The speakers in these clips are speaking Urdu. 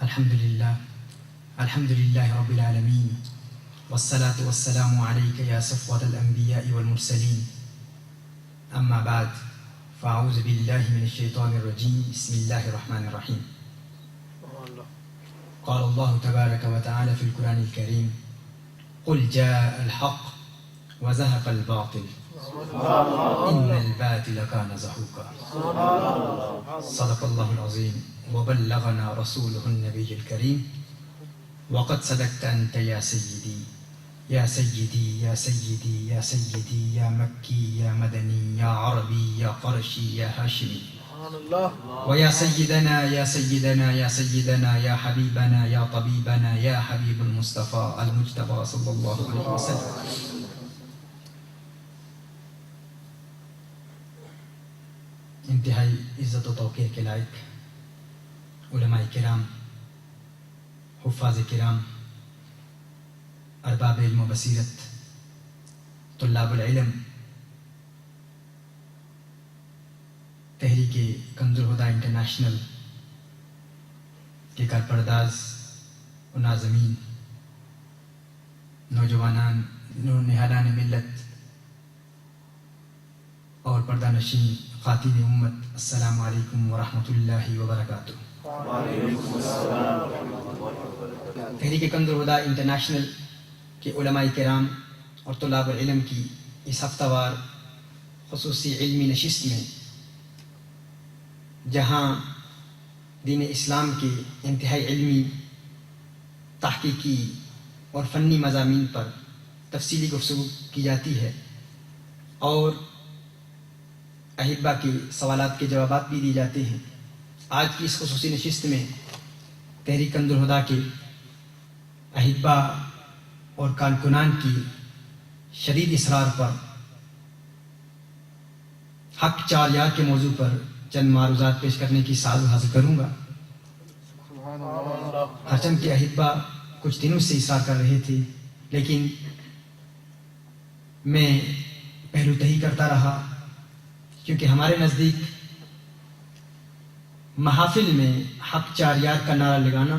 الحمد لله رب العالمين والصلاة والسلام عليك يا صفوة الأنبياء والمرسلين أما بعد فأعوذ بالله من الشيطان الرجيم بسم الله الرحمن الرحيم. قال الله تبارك وتعالى في القرآن الكريم قل جاء الحق وزهق الباطل إن الباطل كان زهوقا. صدق الله العظيم وبلغنا رسوله النبي الكريم. وقد صدقت أنت يا سيدي يا سيدي يا سيدي يا سيدي يا مكي يا مدني يا عربي يا قرشي يا هاشمي ويا سيدنا يا سيدنا يا سيدنا يا حبيبنا يا طبيبنا يا حبيب المصطفى المجتبى صلى الله عليه وسلم. انتہائی عزت و توقیر کے لائق علماء کرام، حفاظ کرام، ارباب علم و بصیرت، طلاب العلم، تحریک کنز الہدیٰ انٹرنیشنل کے کارپرداز و ناظمین، نوجوانان، نہالان ملت اور پردہ نشین خواتین امت، السلام علیکم ورحمۃ اللہ وبرکاتہ. تحریک کنز الہدیٰ انٹرنیشنل کے علماء کرام اور طلاب العلم کی اس ہفتہ وار خصوصی علمی نشست میں، جہاں دین اسلام کے انتہائی علمی، تحقیقی اور فنی مضامین پر تفصیلی گفتگو کی جاتی ہے اور احبہ کے سوالات کے جوابات بھی دی جاتے ہیں، آج کی اس خصوصی نشست میں تحریک کنز الہدیٰ کے احبہ اور کارکنان کی شدید اصرار پر حق چار یار کے موضوع پر چند معروضات پیش کرنے کی سعادت حاصل کروں گا. ہرچند کے احبہ کچھ دنوں سے اصرار کر رہے تھے، لیکن میں پہلو تہی کرتا رہا، کیونکہ ہمارے نزدیک محافل میں حق چار یار کا نعرہ لگانا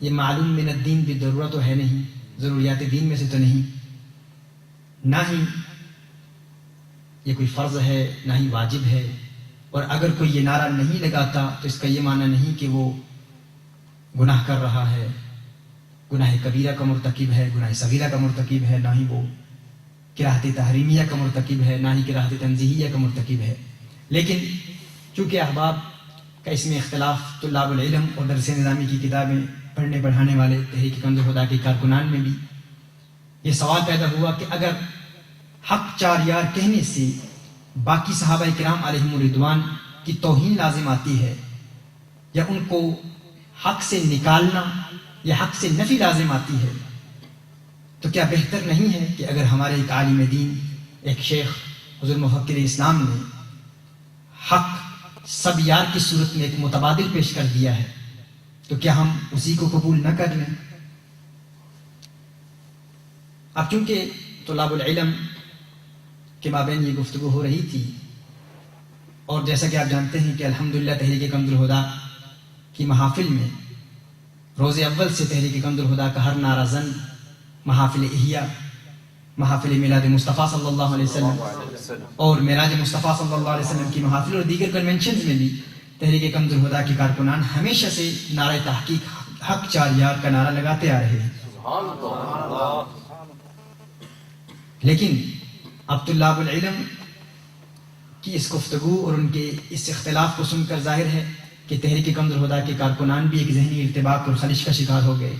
یہ معلوم من الدین بالضرورت تو ہے نہیں، ضروریات دین میں سے تو نہیں، نہ ہی یہ کوئی فرض ہے، نہ ہی واجب ہے. اور اگر کوئی یہ نعرہ نہیں لگاتا تو اس کا یہ معنی نہیں کہ وہ گناہ کر رہا ہے، گناہ کبیرہ کا مرتکب ہے، گناہ صغیرہ کا مرتکب ہے، نہ ہی وہ کراہت تحریمیہ کا مرتکب ہے، نہ ہی کراہت تنزیہیہ کا مرتکب ہے. لیکن چونکہ احباب کا اس میں اختلاف طلاب العلم اور درس نظامی کی کتابیں پڑھنے پڑھانے والے تحریک کنز الہدیٰ کے کارکنان میں بھی یہ سوال پیدا ہوا کہ اگر حق چار یار کہنے سے باقی صحابہ کرام علیہم الرضوان کی توہین لازم آتی ہے، یا ان کو حق سے نکالنا یا حق سے نفی لازم آتی ہے، تو کیا بہتر نہیں ہے کہ اگر ہمارے ایک عالم دین، ایک شیخ حضور مفکر اسلام نے حق سب یار کی صورت میں ایک متبادل پیش کر دیا ہے، تو کیا ہم اسی کو قبول نہ کر لیں؟ اب چونکہ طلاب العلم کے مابین یہ گفتگو ہو رہی تھی، اور جیسا کہ آپ جانتے ہیں کہ الحمدللہ تحریک کنز الہدیٰ کی محافل میں روز اول سے تحریک کنز الہدیٰ کا ہر نعرہ زن محافل احیاء، محافل میلاد مصطفیٰ صلی اللہ علیہ وسلم اور معراج مصطفیٰ صلی اللہ علیہ وسلم کی محافل اور دیگر کنونشنز میں بھی تحریک کنز الہدیٰ کے کارکنان ہمیشہ سے نعرہ تحقیق حق چار یار کا نعرہ لگاتے آ رہے ہیں. لیکن اب طلاب العلم کی اس گفتگو اور ان کے اس اختلاف کو سن کر ظاہر ہے کہ تحریک کنز الہدیٰ کے کارکنان بھی ایک ذہنی ارتباک اور خلش کا شکار ہو گئے،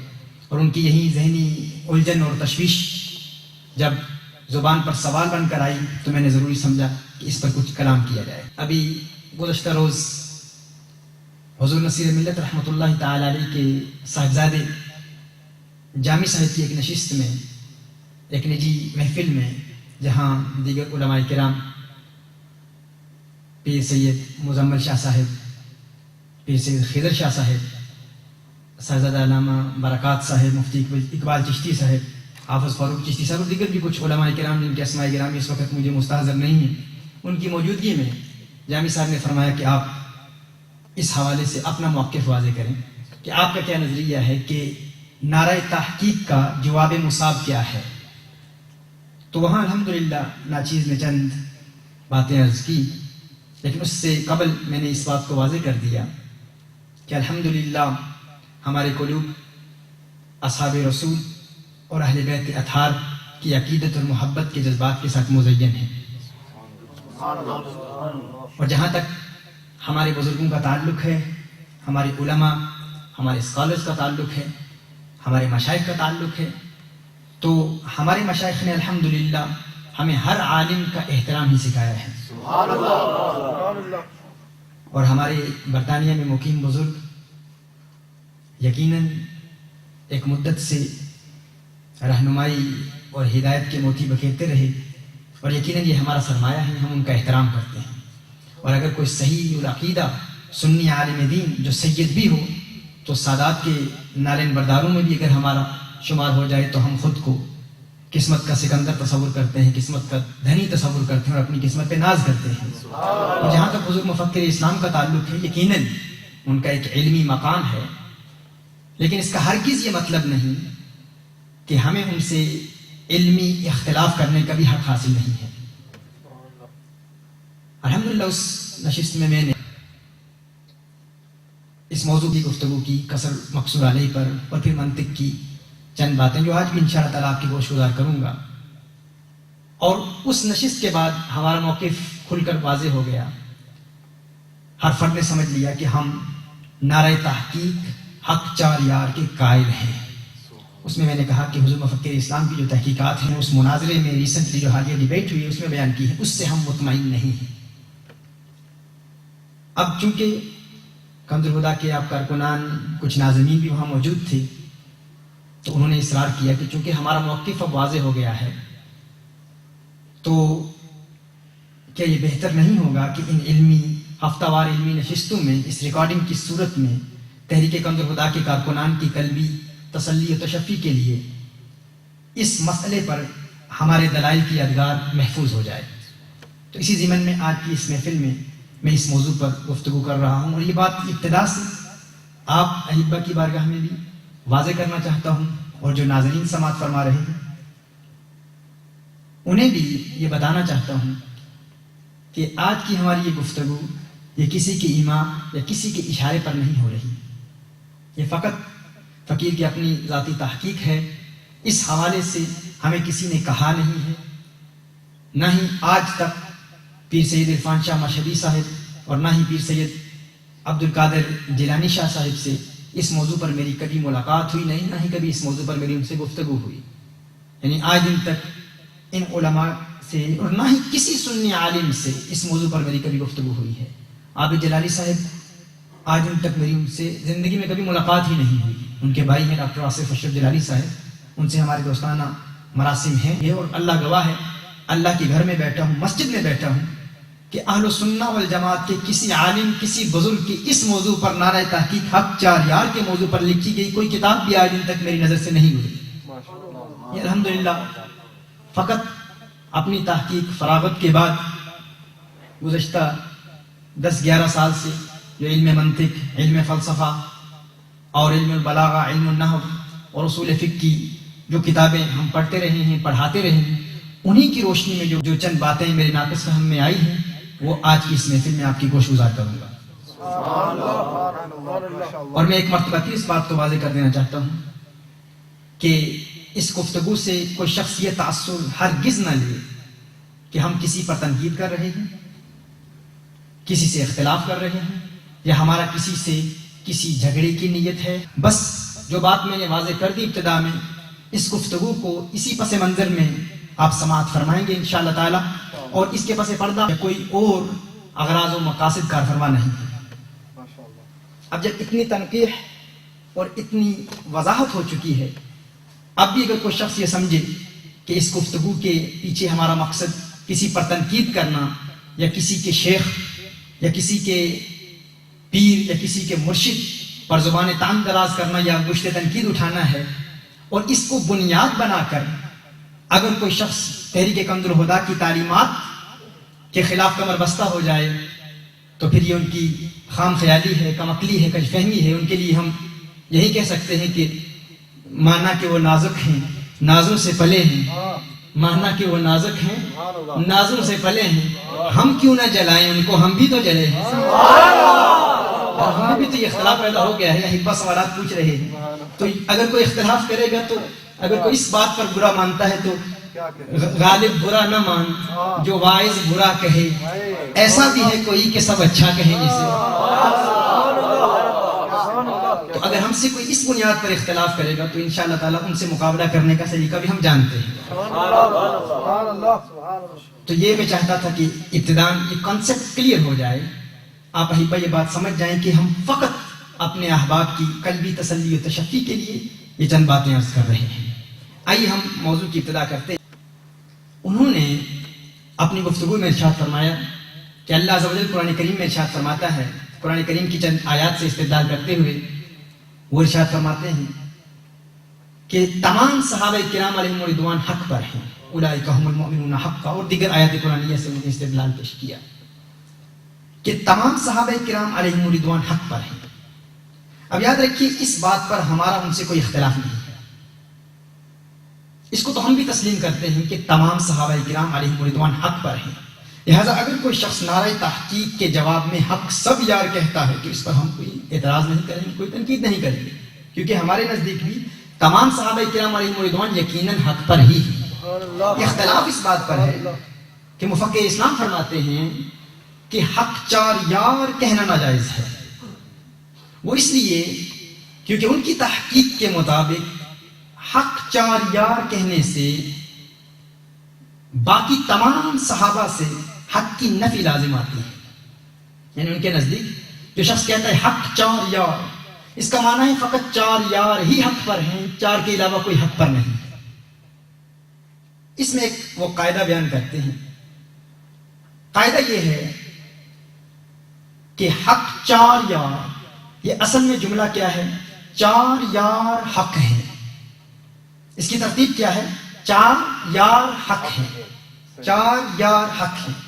اور ان کی یہی ذہنی الجھن اور تشویش جب زبان پر سوال بن کر آئی تو میں نے ضروری سمجھا کہ اس پر کچھ کلام کیا جائے. ابھی گزشتہ روز حضور نصیر ملت رحمۃ اللہ تعالی علیہ کے صاحبزادے جامع صاحب کی ایک نشست میں، ایک نجی محفل میں، جہاں دیگر علماء کرام، پیر سید مزمل شاہ صاحب، پیر سید خضر شاہ صاحب، صاحبزادہ علامہ برکات صاحب، مفتی اقبال چشتی صاحب، حافظ فاروق چشتی صاحب اور دیگر بھی کچھ علماء کرام جن کے اسماء گرامی اس وقت مجھے مستحضر نہیں ہیں، ان کی موجودگی میں جامع صاحب نے فرمایا کہ آپ اس حوالے سے اپنا موقف واضح کریں کہ آپ کا کیا نظریہ ہے کہ نعرہ تحقیق کا جواب مصاب کیا ہے. تو وہاں الحمدللہ ناچیز نے چند باتیں عرض کی، لیکن اس سے قبل میں نے اس بات کو واضح کر دیا کہ الحمدللہ ہمارے قلوب اصحاب رسول اور اہل بیت اطہار کی عقیدت اور محبت کے جذبات کے ساتھ مزین ہیں. اور جہاں تک ہمارے بزرگوں کا تعلق ہے، ہمارے علماء، ہمارے اسکالرز کا تعلق ہے، ہمارے مشائخ کا تعلق ہے، تو ہمارے مشائخ نے الحمدللہ ہمیں ہر عالم کا احترام ہی سکھایا ہے. اور ہمارے برطانیہ میں مقیم بزرگ یقیناً ایک مدت سے رہنمائی اور ہدایت کے موتی بکھیرتے رہے، اور یقیناً یہ ہمارا سرمایہ ہے، ہم ان کا احترام کرتے ہیں. اور اگر کوئی صحیح العقیدہ سنی عالم دین جو سید بھی ہو تو سادات کے نالین برداروں میں بھی اگر ہمارا شمار ہو جائے تو ہم خود کو قسمت کا سکندر تصور کرتے ہیں، قسمت کا دھنی تصور کرتے ہیں اور اپنی قسمت پہ ناز کرتے ہیں. اور جہاں تک بزرگ مفکر اسلام کا تعلق ہے، یقیناً ان کا ایک علمی مقام ہے، لیکن اس کا ہرگز یہ مطلب نہیں کہ ہمیں ان سے علمی اختلاف کرنے کا بھی حق حاصل نہیں ہے. الحمدللہ اس نشست میں نے اس موضوع کی گفتگو کی قصر مقصور علیہ پر، اور پھر منطق کی چند باتیں جو آج بھی انشاءاللہ تعالیٰ آپ کی گوش گزار کروں گا. اور اس نشست کے بعد ہمارا موقف کھل کر واضح ہو گیا. ہر فرد نے سمجھ لیا کہ ہم نعرہ تحقیق حق چار یار کے قائل ہیں. اس میں نے کہا کہ حضور مفکر اسلام کی جو تحقیقات ہیں اس مناظرے میں ریسنٹلی جو حالیہ ڈیبیٹ ہوئی ہے اس میں بیان کی ہے، اس سے ہم مطمئن نہیں ہیں. اب چونکہ کنز الہدیٰ کے آپ کارکنان کچھ ناظرین بھی وہاں موجود تھے تو انہوں نے اصرار کیا کہ چونکہ ہمارا موقف اب واضح ہو گیا ہے تو کیا یہ بہتر نہیں ہوگا کہ ان علمی ہفتہ وار علمی نشستوں میں اس ریکارڈنگ کی صورت میں تحریک کنز الہدیٰ کے کارکنان کی قلبی تسلی و تشفی کے لیے اس مسئلے پر ہمارے دلائل کی یادگار محفوظ ہو جائے. تو اسی ضمن میں آج کی اس محفل میں اس موضوع پر گفتگو کر رہا ہوں، اور یہ بات ابتدا سے آپ احبہ کی بارگاہ میں بھی واضح کرنا چاہتا ہوں، اور جو ناظرین سماعت فرما رہے ہیں انہیں بھی یہ بتانا چاہتا ہوں کہ آج کی ہماری یہ گفتگو یہ کسی کے ایما یا کسی کے اشارے پر نہیں ہو رہی، یہ فقط فقیر کی اپنی ذاتی تحقیق ہے. اس حوالے سے ہمیں کسی نے کہا نہیں ہے، نہ ہی آج تک پیر سید عرفان شاہ مشہدی صاحب اور نہ ہی پیر سید عبد القادر جیلانی شاہ صاحب سے اس موضوع پر میری کبھی ملاقات ہوئی، نہیں نہ ہی کبھی اس موضوع پر میری ان سے گفتگو ہوئی. یعنی آج دن تک ان علماء سے اور نہ ہی کسی سنی عالم سے اس موضوع پر میری کبھی گفتگو ہوئی ہے. عابد جلالی صاحب آج دن تک میری ان سے زندگی میں کبھی ملاقات ہی نہیں ہوئی. ان کے بھائی ہیں ڈاکٹر آصف اشرف جلالی صاحب، ان سے ہمارے دوستانہ مراسم ہیں. یہ اور اللہ گواہ ہے، اللہ کے گھر میں بیٹھا ہوں، مسجد میں بیٹھا ہوں کہ اہل سنہ والجماعت کے کسی عالم کسی بزرگ کی اس موضوع پر نعرہ تحقیق حق چار یار کے موضوع پر لکھی گئی کوئی کتاب بھی آج دن تک میری نظر سے نہیں گزری. یہ الحمدللہ فقط اپنی تحقیق فراغت کے بعد گزشتہ 10-11 سال سے جو علم منطق، علم فلسفہ اور علم البلاغہ، علم النحو اور اصول فقہ کی جو کتابیں ہم پڑھتے رہے ہیں، پڑھاتے رہے ہیں، انہی کی روشنی میں جو چند باتیں میرے ناقص فہم میں آئی ہیں وہ آج کی اس محفل میں آپ کی گوش گزار کروں گا. اور میں ایک مرتبہ پھر اس بات کو واضح کر دینا چاہتا ہوں کہ اس گفتگو سے کوئی شخص یہ تاثر ہرگز نہ لے کہ ہم کسی پر تنقید کر رہے ہیں، کسی سے اختلاف کر رہے ہیں، یا ہمارا کسی سے کسی جھگڑے کی نیت ہے. بس جو بات میں نے واضح کر دی ابتدا میں، اس گفتگو کو اسی پس منظر میں آپ سماعت فرمائیں گے انشاءاللہ تعالی، اور اس کے پس پردہ کوئی اور اغراض و مقاصد کار فرما نہیں ہے. اب جب اتنی تنقیح اور اتنی وضاحت ہو چکی ہے، اب بھی اگر کوئی شخص یہ سمجھے کہ اس گفتگو کے پیچھے ہمارا مقصد کسی پر تنقید کرنا یا کسی کے شیخ یا کسی کے پیر یا کسی کے مرشد پر زبان تان دراز کرنا یا گشت تنقید اٹھانا ہے، اور اس کو بنیاد بنا کر اگر کوئی شخص تحریک کنز الہدیٰ کی تعلیمات کے خلاف کمر بستہ ہو جائے تو تو پھر یہ ان کی خام خیالی ہے، کم عقلی ہے، کج فہمی ہے. ان کے لیے ہم یہی کہہ سکتے ہیں کہ مانا کہ وہ نازک ہیں، نازوں سے پلے ہیں. مانا کہ وہ نازک ہیں، نازوں سے پلے ہیں. ہم کیوں نہ جلائیں ان کو، ہم بھی تو جلے ہیں. اور ہمیں بھی تو یہ اختلاف پیدا ہو گیا ہے. حبا سوالات پوچھ رہے ہیں. تو اگر کوئی اختلاف کرے گا، تو اگر کوئی اس بات پر برا مانتا ہے تو غالب برا نہ مان، جو واعظ برا کہے. ایسا بھی ہے کوئی کہ سب اچھا کہیں جسے. تو اگر ہم سے کوئی اس بنیاد پر اختلاف کرے گا تو انشاءاللہ تعالیٰ ان سے مقابلہ کرنے کا طریقہ بھی ہم جانتے ہیں. تو یہ میں چاہتا تھا کہ ابتداءً یہ کانسیپٹ کلیئر ہو جائے. آپ احبہ یہ بات سمجھ جائیں کہ ہم فقط اپنے احباب کی قلبی تسلی و تشفی کے لیے یہ چند باتیں عرض کر رہے ہیں. آئیے ہم موضوع کی ابتدا کرتے ہیں. انہوں نے اپنی گفتگو میں ارشاد فرمایا کہ اللہ عز و جل قرآن کریم میں ارشاد فرماتا ہے. قرآن کریم کی چند آیات سے استدلال کرتے ہوئے وہ ارشاد فرماتے ہیں کہ تمام صحابہ کرام علیہم رضوان حق پر ہیں. اولئک هم المؤمنون حقا. اور دیگر آیات قرآنیہ سے انہوں نے استدلال پیش کیا کہ تمام صحابہ کرام علیہم رضوان حق پر ہیں. اب یاد رکھیے اس بات پر ہمارا ان سے کوئی اختلاف نہیں ہے. اس کو تو ہم بھی تسلیم کرتے ہیں کہ تمام صحابہ کرام علیہم رضوان حق پر ہیں. لہٰذا اگر کوئی شخص نعرہ تحقیق کے جواب میں حق سب یار کہتا ہے تو اس پر ہم کوئی اعتراض نہیں کریں گے، کوئی تنقید نہیں کریں گے، کیونکہ ہمارے نزدیک بھی تمام صحابہ کرام علیہم رضوان یقیناً حق پر ہی ہیں. اختلاف اس بات پر ہے کہ مفکر اسلام فرماتے ہیں کہ حق چار یار کہنا ناجائز ہے. وہ اس لیے کیونکہ ان کی تحقیق کے مطابق حق چار یار کہنے سے باقی تمام صحابہ سے حق کی نفی لازم آتی ہے. یعنی ان کے نزدیک جو شخص کہتا ہے حق چار یار، اس کا معنی ہے فقط چار یار ہی حق پر ہیں، چار کے علاوہ کوئی حق پر نہیں. اس میں ایک وہ قاعدہ بیان کرتے ہیں. قاعدہ یہ ہے کہ حق چار یار، یہ اصل میں جملہ کیا ہے؟ چار یار حق ہیں. اس کی ترتیب کیا ہے؟ چار یار حق ہیں، چار یار حق ہیں.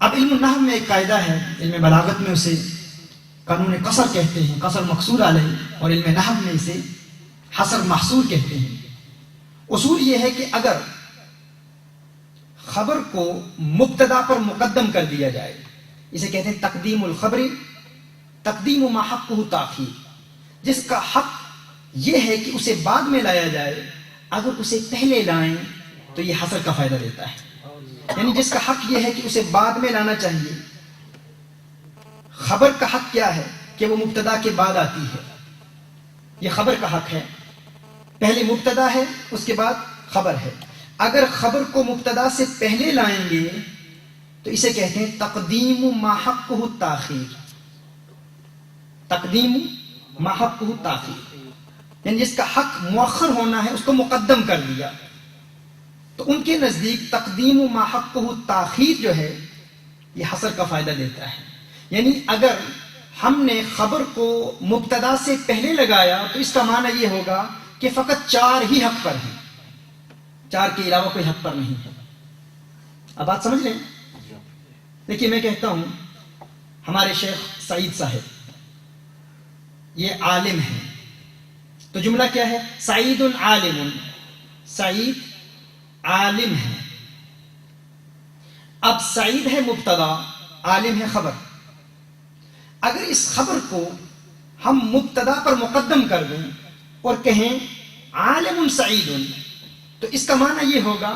اب علم النحو میں ایک قاعدہ ہے، علم بلاغت میں اسے قانون قصر کہتے ہیں، قصر مقصور علیہ، اور علم نحو میں اسے حصر محصور کہتے ہیں. اصول یہ ہے کہ اگر خبر کو مبتدا پر مقدم کر دیا جائے، اسے کہتے ہیں تقدیم الخبر، تقدیم ما حقہ تاخیر. جس کا حق یہ ہے کہ اسے بعد میں لایا جائے، اگر اسے پہلے لائیں تو یہ حصر کا فائدہ دیتا ہے. یعنی جس کا حق یہ ہے کہ اسے بعد میں لانا چاہیے. خبر کا حق کیا ہے؟ کہ وہ مبتدا کے بعد آتی ہے. یہ خبر کا حق ہے، پہلے مبتدا ہے اس کے بعد خبر ہے. اگر خبر کو مبتدا سے پہلے لائیں گے تو اسے کہتے ہیں تقدیم ما حقہ تاخیر. تقدیم ما حقہ تاخیر، یعنی جس کا حق مؤخر ہونا ہے اس کو مقدم کر دیا. تو ان کے نزدیک تقدیم ما حقہ تاخیر جو ہے یہ حصر کا فائدہ دیتا ہے. یعنی اگر ہم نے خبر کو مبتدا سے پہلے لگایا تو اس کا معنی یہ ہوگا کہ فقط چار ہی حق پر ہیں، چار کے علاوہ کوئی حق پر نہیں ہے. اب بات سمجھ لیں. دیکھیے میں کہتا ہوں ہمارے شیخ سعید صاحب یہ عالم ہیں، تو جملہ کیا ہے؟ سعید عالم. سعید عالم ہے. اب سعید ہے مبتدا، عالم ہے خبر. اگر اس خبر کو ہم مبتدا پر مقدم کر دیں اور کہیں عالم سعید، تو اس کا معنی یہ ہوگا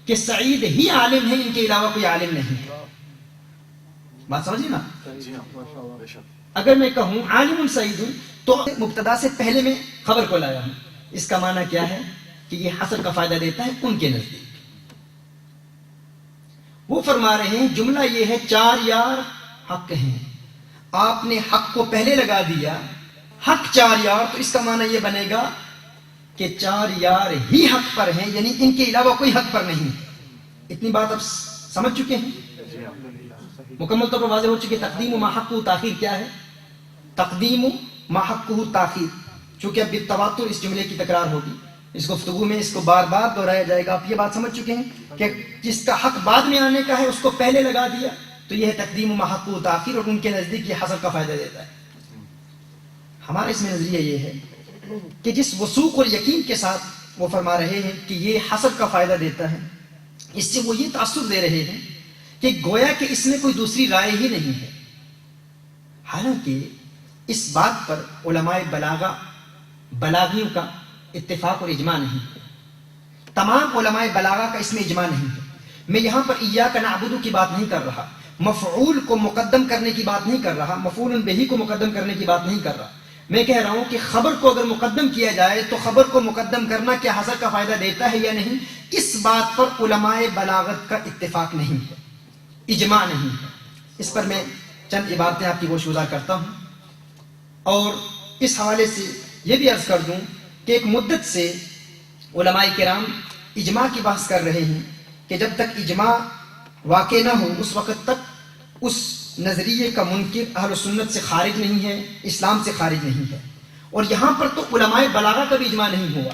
کہ سعید ہی عالم ہے، ان کے علاوہ کوئی عالم نہیں ہے. بات سمجھیے نا. اگر میں کہوں عالم سعید تو مبتدا سے پہلے میں خبر کو لایا ہوں، اس کا معنی کیا ہے کہ یہ حصر کا فائدہ دیتا ہے ان کے نزدیک. وہ فرما رہے ہیں جملہ یہ ہے چار یار حق ہیں، آپ نے حق کو پہلے لگا دیا، حق چار یار، تو اس کا معنی یہ بنے گا کہ چار یار ہی حق پر ہیں، یعنی ان کے علاوہ کوئی حق پر نہیں. اتنی بات اب سمجھ چکے ہیں، مکمل طور پر واضح ہو چکی. تقدیم ما حقہ تاخیر کیا ہے؟ تقدیم ما حقہ تاخیر. چونکہ اب بالتواتر اس جملے کی تکرار ہوگی، اس گفتگو میں اس کو بار بار دہرایا جائے گا. آپ یہ بات سمجھ چکے ہیں کہ جس کا حق بعد میں آنے کا ہے اس کو پہلے لگا دیا، تو یہ ہے تقدیم و حق و تاخیر، اور ان کے نزدیک یہ حصر کا فائدہ دیتا ہے۔ ہمارا اس میں نظریہ یہ ہے کہ جس وثوق اور یقین کے ساتھ وہ فرما رہے ہیں کہ یہ حصر کا فائدہ دیتا ہے، اس سے وہ یہ تاثر دے رہے ہیں کہ گویا کہ اس میں کوئی دوسری رائے ہی نہیں ہے۔ حالانکہ اس بات پر علماء بلاغیوں کا اتفاق اور اجماع نہیں ہے، تمام علماء بلاغہ کا اس میں اجماع نہیں ہے۔ میں یہاں پر ایاک نعبد کی بات نہیں کر رہا، مفعول کو مقدم کرنے کی بات نہیں کر رہا، مفعول بہ کو مقدم کرنے کی بات نہیں کر رہا۔ میں کہہ رہا ہوں کہ خبر کو اگر مقدم کیا جائے تو خبر کو مقدم کرنا کیا حصر کا فائدہ دیتا ہے یا نہیں، اس بات پر علماء بلاغت کا اتفاق نہیں ہے، اجماع نہیں ہے۔ اس پر میں چند عبارتیں آپ کی گوش گزار کرتا ہوں، اور اس حوالے سے یہ بھی عرض کر دوں کہ ایک مدت سے علماء کرام اجماع کی بحث کر رہے ہیں کہ جب تک اجماع واقع نہ ہو اس وقت تک اس نظریے کا منکر اہل سنت سے خارج نہیں ہے، اسلام سے خارج نہیں ہے۔ اور یہاں پر تو علماء بلاغہ کا بھی اجماع نہیں ہوا،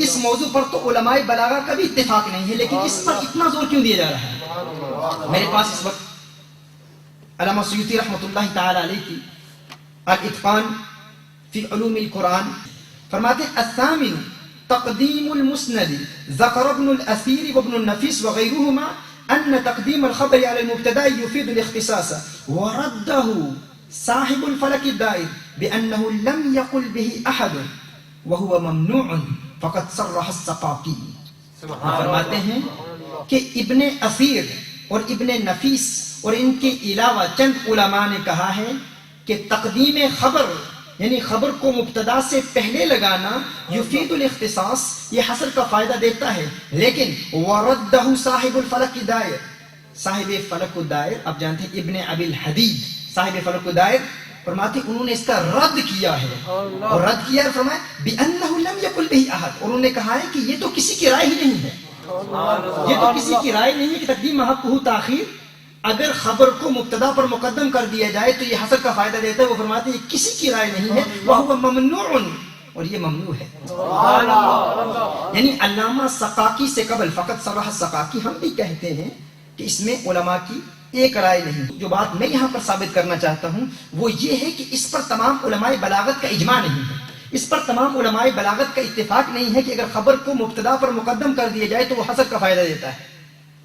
اس موضوع پر تو علماء بلاغہ کا بھی اتفاق نہیں ہے، لیکن اس پر اتنا زور کیوں دیا جا رہا ہے؟ میرے پاس اس وقت علامہ سیوطی رحمۃ اللہ تعالی علیہ کی الاتقان فی علوم القرآن فرماتے ہیں الثامن تقدیم المسند ذکر ابن الاثیر وابن النفیس وغیرهما ان تقدیم الخبر على المبتدا يفيد الاختصاص ورده صاحب الفلك الدائر بانه لم يقل به احد وهو ممنوع فقد صرح السقاقي۔ فرماتے ہیں کہ ابن اثیر اور ابن نفیس اور ان کے علاوہ چند علماء نے کہا ہے کہ تقدیم خبر یعنی خبر کو مبتدا سے پہلے لگانا یفید الاختصاص، یہ حصر کا فائدہ دیتا ہے، لیکن وردہ صاحب الفلک الدائر، صاحب فلک الدائر آپ جانتے ہیں ابن ابی الحدید صاحب فلک الدائر، فرماتے انہوں نے اس کا رد کیا ہے، اور رد کیا ہے فرمایا بأنه لم يقل به احد، اور انہوں نے کہا ہے کہ یہ تو کسی کی رائے ہی نہیں ہے، یہ تو کسی کی رائے نہیں ہے کہ تقدیم حق ہو تاخیر اگر خبر کو مبتدا پر مقدم کر دیا جائے تو یہ حصر کا فائدہ دیتا ہے۔ وہ فرماتے ہیں یہ کسی کی رائے نہیں ہے، وہو ممنوع، اور یہ ممنوع ہے۔ یعنی علامہ سقاقی سے قبل فقط صرح السقاقی ہم بھی کہتے ہیں کہ اس میں علماء کی ایک رائے نہیں۔ جو بات میں یہاں پر ثابت کرنا چاہتا ہوں وہ یہ ہے کہ اس پر تمام علماء بلاغت کا اجماع نہیں ہے، اس پر تمام علماء بلاغت کا اتفاق نہیں ہے کہ اگر خبر کو مبتدا پر مقدم کر دیا جائے تو وہ حصر کا فائدہ دیتا ہے،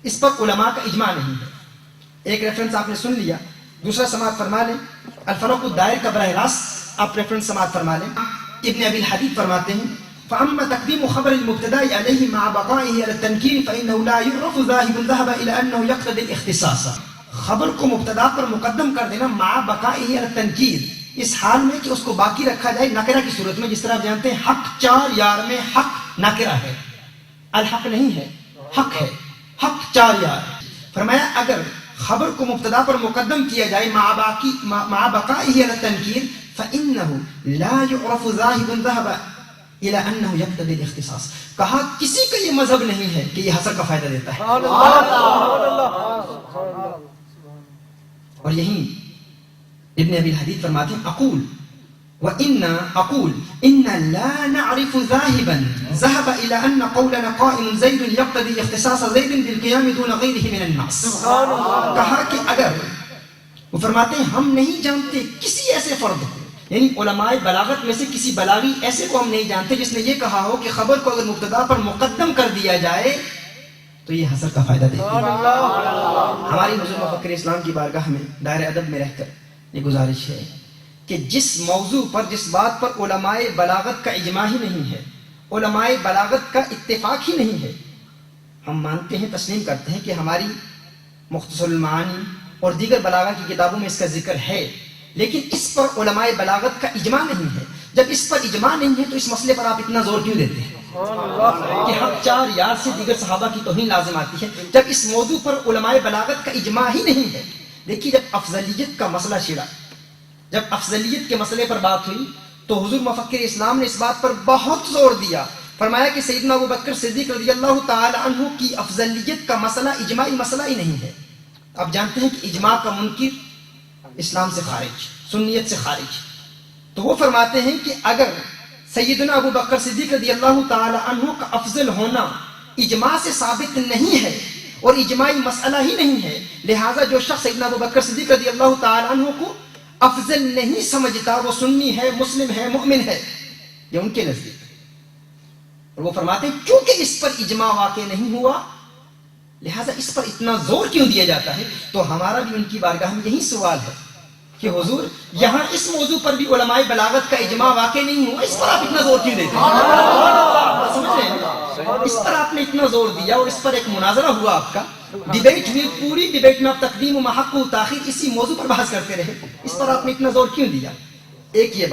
اس پر علماء کا اجماع نہیں ہے۔ ایک ریفرنس آپ نے سن لیا، دوسرا سماعت فرما لیں الفلک الدائر کا براہ راست آپ ریفرنس سماعت فرما لیں۔ ابن ابی الحدید فرماتے ہیں فاما تقدیم خبر المبتدا علیہ مع بقائه على التنکیر فانه لا يعرف ذاهب ذهب الى انه يقتضي الاختصاص، خبر کو مبتدا پر مقدم کر دینا مع بقائه على التنکیر، اس حال میں کہ اس کو باقی رکھا جائے نکرہ کی صورت میں، جس طرح آپ جانتے ہیں حق 4 یار میں حق نکرہ ہے، الحق نہیں ہے حق ہے، حق 4 یار۔ فرمایا اگر خبر کو مبتدا پر مقدم کیا جائے مع بقائه على التنکیر فإنه لا يعرف ذاهب ذهب الى انه يقتضي الاختصاص، کہا کسی کا یہ مذہب نہیں ہے کہ یہ حصر کا فائدہ دیتا ہے۔ اور یہیں ابن ابی الحدید فرماتے ہیں اقول لا نعرف ذاهبا ذهب الى ان قولنا قائم زید يقتضي اختصاص زید بالقيام دون غيره من الناس، کہا کہ اگر وہ فرماتے ہیں ہم نہیں جانتے کسی ایسے فرد کو، یعنی علماء بلاغت میں سے کسی بلاغی ایسے کو ہم نہیں جانتے جس نے یہ کہا ہو کہ خبر کو اگر مبتدا پر مقدم کر دیا جائے تو یہ حصر کا فائدہ دیتی ہے۔ ہماری حضور مفکر اسلام کی بارگاہ میں دائرہ ادب میں رہ کر یہ گزارش ہے کہ جس موضوع پر جس بات پر علماء بلاغت کا اجماع ہی نہیں ہے، علماء بلاغت کا اتفاق ہی نہیں ہے، ہم مانتے ہیں تسلیم کرتے ہیں کہ ہماری مختصر المعانی اور دیگر بلاغہ کی کتابوں میں اس کا ذکر ہے، لیکن اس پر علماء بلاغت کا اجماع نہیں ہے۔ جب اس پر اجماع نہیں ہے تو اس مسئلے پر آپ اتنا زور کیوں دیتے ہیں کہ حق 4 یار سے دیگر صحابہ کی توہین لازم آتی ہے، جب اس موضوع پر علماء بلاغت کا اجماع ہی نہیں ہے۔ دیکھیے جب افضلیت کا مسئلہ چھڑا، جب افضلیت کے مسئلے پر بات ہوئی تو حضور مفکر اسلام نے اس بات پر بہت زور دیا، فرمایا کہ سیدنا ابوبکر صدیق رضی اللہ تعالی عنہ کی افضلیت کا مسئلہ اجماعی مسئلہ ہی نہیں ہے۔ آپ جانتے ہیں کہ اجماع کا منکر اسلام سے خارج، سنیت سے خارج، تو وہ فرماتے ہیں کہ اگر سیدنا ابوبکر صدیق رضی اللہ تعالی عنہ کا افضل ہونا اجماع سے ثابت نہیں ہے اور اجماعی مسئلہ ہی نہیں ہے، لہٰذا جو شخص سیدنا ابو بکر صدیق رضی اللہ تعالیٰ عنہ کو افضل نہیں سمجھتا وہ سنی ہے، مسلم ہے، مؤمن ہے، یہ ان کے نزدیک۔ اور وہ فرماتے ہیں کیونکہ اس پر اجماع واقع نہیں ہوا لہٰذا اس پر اتنا زور کیوں دیا جاتا ہے؟ تو ہمارا بھی ان کی بارگاہ میں یہی سوال ہے کہ حضور یہاں اس موضوع پر بھی علماء بلاغت کا اجماع واقع نہیں ہوا، اس پر آپ اتنا زور کیوں دیتے ہیں؟ سمجھ رہے ہیں؟ اس پر آپ نے اتنا زور دیا اور اس پر ایک مناظرہ ہوا، آپ کا ڈیبیٹ ہوئی، پوری ڈیبیٹ میں آپ تقدیم و محق و تاخیر اسی موضوع پر بحث کرتے رہے، اس پر آپ نے اتنا زور کیوں دیا؟ ایک یہ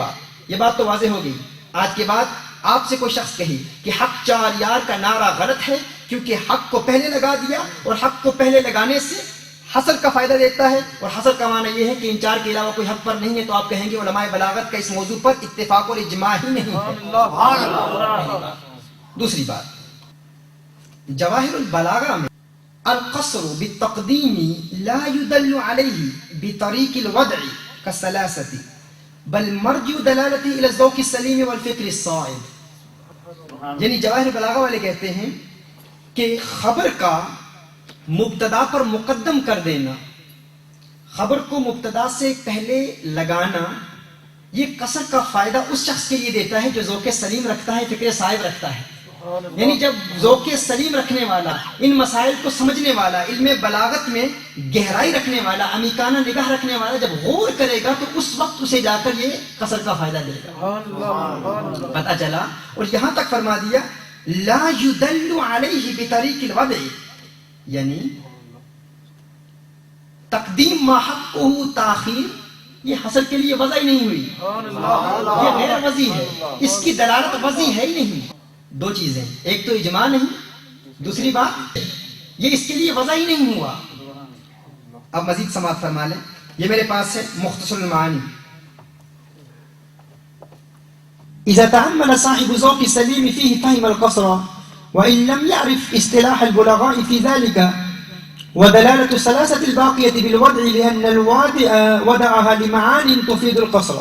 بات تو واضح ہو گئی۔ آج کے بعد آپ سے کوئی شخص کہے کہ حق چار یار کا نعرہ غلط ہے کیونکہ حق کو پہلے لگا دیا، اور حق کو پہلے لگانے سے حصر کا فائدہ دیتا ہے، اور حصر کا معنی یہ ہے کہ ان چار کے علاوہ کوئی حق پر نہیں ہے، تو آپ کہیں گے علماء بلاغت کا اس موضوع پر اتفاق اور اجماع ہی نہیں ہے۔ دوسری بات، جواہر البلاغہ میں القصر بالتقدیم لا يدل عليه بطريق الوضع كالثلاثة بل مرجع دلالته الى الذوق السليم والفكر الصائب، یعنی جواہر بلاغہ والے کہتے ہیں کہ خبر کا مبتدا پر مقدم کر دینا، خبر کو مبتدا سے پہلے لگانا، یہ قصر کا فائدہ اس شخص کے لیے دیتا ہے جو ذوق سلیم رکھتا ہے، فکر صائب رکھتا ہے۔ یعنی جب ذوق سلیم رکھنے والا، ان مسائل کو سمجھنے والا، علم بلاغت میں گہرائی رکھنے والا، عمیقانہ نگاہ رکھنے والا جب غور کرے گا تو اس وقت اسے جا کر یہ قصر کا فائدہ دے گا۔ پتہ چلا؟ اور یہاں تک فرما دیا لا يدل علیہ بطریق الوضع، یعنی تقدیم ما حقہ تاخیر یہ حصر کے لیے وضع ہی نہیں ہوئی، یہ غیر وضعی ہے، اس کی دلالت وضعی ہے ہی نہیں۔ دو چیزیں، ایک تو اجماع نہیں، دوسری بات یہ اس کے لیے وضع ہی نہیں ہوا۔ اب مزید سماعت فرما لیں، یہ میرے پاس ہے مختصر المعانی۔ اذا تأمل صاحب ذوق السلیم فيه فهم القصر وإن لم يعرف اصطلاح البلغاء في ذلك ودلالة الثلاثة الباقية بالوضع لأن الوضع وضعها لمعان تفيد القصر،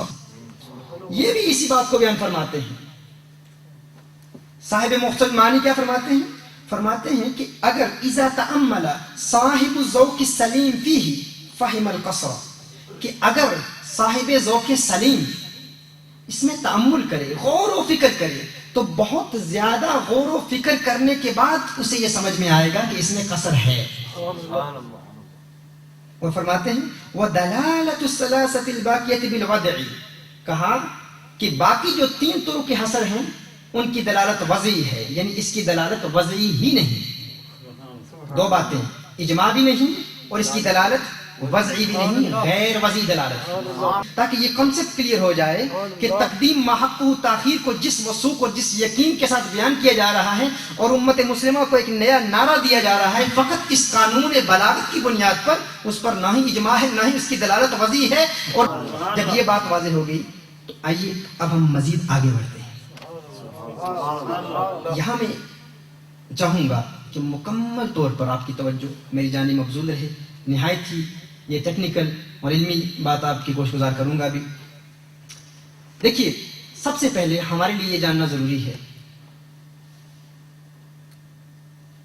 یہ بھی اسی بات کو بیان فرماتے ہیں۔ صاحب مختصر معنی کیا فرماتے ہیں؟ فرماتے ہیں کہ اگر اذا تأمل صاحب الذوق السلیم فيه فهم القصر، کہ اگر صاحب ذوق سلیم اس میں تأمل کرے، غور و فکر کرے، تو بہت زیادہ غور و فکر کرنے کے بعد اسے یہ سمجھ میں آئے گا کہ اس میں قصر ہے۔ وہ فرماتے ہیں وَدَلَالَةُ الثَّلَاثَةِ الْبَاقِيَةِ بِالْوَضْعِ، کہا کہ باقی جو تین طرق کے حصر ہیں ان کی دلالت وضعی ہے، یعنی اس کی دلالت وضعی ہی نہیں۔ دو باتیں، اجماع بھی نہیں اور اس کی دلالت وضعی بھی نہیں، غیر وضعی دلالت، تاکہ یہ کنسپٹ کلیئر ہو جائے کہ تقدیم ما حقہ تاخیر کو جس وثوق اور جس یقین کے ساتھ بیان کیا جا رہا ہے اور امت مسلمہ کو ایک نیا نعرہ دیا جا رہا ہے فقط اس قانون بلاغت کی بنیاد پر، اس پر نہ ہی اجماع ہے نہ ہی اس کی دلالت وضعی ہے۔ اور جب یہ بات واضح ہو گئی تو آئیے اب ہم مزید آگے بڑھتے ہیں۔ یہاں میں چاہوں گا کہ مکمل طور پر آپ کی توجہ میری جانب مبذول رہے، نہایت ہی یہ ٹیکنیکل اور علمی بات آپ کی گوش گزار کروں گا بھی۔ دیکھیے، سب سے پہلے ہمارے لیے یہ جاننا ضروری ہے،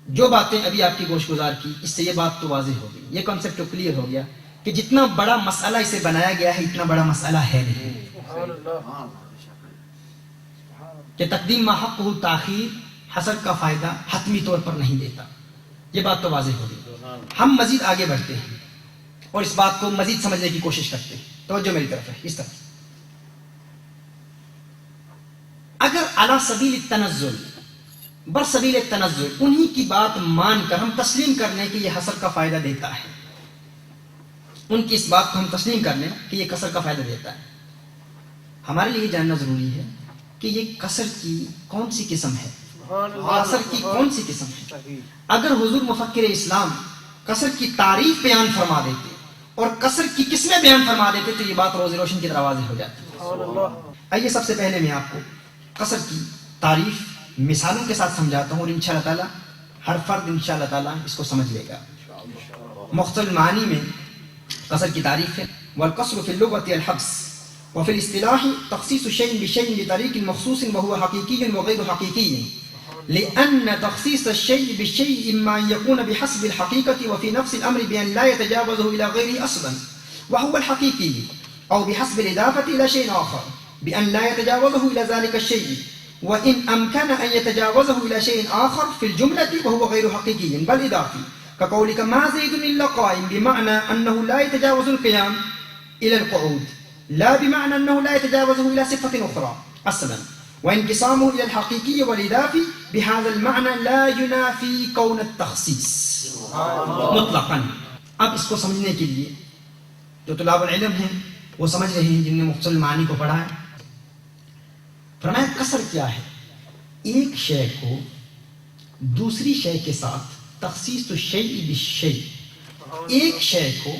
جو باتیں ابھی آپ کی گوش گزار کی اس سے یہ بات تو واضح ہو گئی، یہ کنسپٹ تو کلیئر ہو گیا کہ جتنا بڑا مسئلہ اسے بنایا گیا ہے اتنا بڑا مسئلہ ہے نہیں، کہ تقدیم ما حقہ تاخیر حصر کا فائدہ حتمی طور پر نہیں دیتا، یہ بات تو واضح ہو گئی۔ ہم مزید آگے بڑھتے ہیں اور اس بات کو مزید سمجھنے کی کوشش کرتے ہیں۔ توجہ میری طرف ہے، اس طرح اگر علی سبیل التنزل، بر سبیل التنزل انہی کی بات مان کر ہم تسلیم کر لیں کہ یہ حصر کا فائدہ دیتا ہے، ان کی اس بات کو ہم تسلیم کر لیں کہ یہ قصر کا فائدہ دیتا ہے، ہمارے لیے جاننا ضروری ہے کہ یہ قصر کی کون سی قسم ہے، قصر کی کون سی قسم ہے۔ اگر حضور مفکر اسلام قصر کی تعریف بیان فرما دیتے اور قصر کی قسمیں بیان فرما دیتے تو یہ بات روز روشن کی طرح واضح ہو جاتی۔ آئیے سب سے پہلے میں آپ کو قصر کی تعریف مثالوں کے ساتھ سمجھاتا ہوں اور انشاءاللہ تعالی ہر فرد انشاءاللہ تعالی اس کو سمجھ لے گا۔ مختصر المعانی میں قصر کی تعریف ہے والقصر فی اللغۃ الحبس وفي الاصطلاح تخصيص شيء بشيء بطريق مخصوص وهو حقيقي وغير حقيقي، لأن تخصيص الشيء بالشيء إما أن يكون بحسب الحقيقة وفي نفس الأمر بأن لا يتجاوزه إلى غيره أصلا وهو الحقيقي، أو بحسب الإضافة إلى شيء آخر بأن لا يتجاوزه إلى ذلك الشيء، وإن أمكن أن يتجاوزه إلى شيء آخر في الجملة وهو غير حقيقي بل إضافي، كقولك ما زيد إلا قائم، بمعنى أنه لا يتجاوز القيام إلى القعود، لا بمعنى أنه لا يتجاوزه إلى صفة أخرى أصلا. وانقسامه إلى الحقيقي والإضافي بهذا المعنى لا ينافي كون التخصيص مطلقا. اب اس کو سمجھنے کے لیے جو طلاب العلم ہیں وہ سمجھ رہے ہیں جن نے مفصل معنی کو پڑھا ہے. فرمایا قصر کیا ہے؟ ایک شے کو دوسری شے کے ساتھ تخصیص الشیء بالشیء، ایک شے کو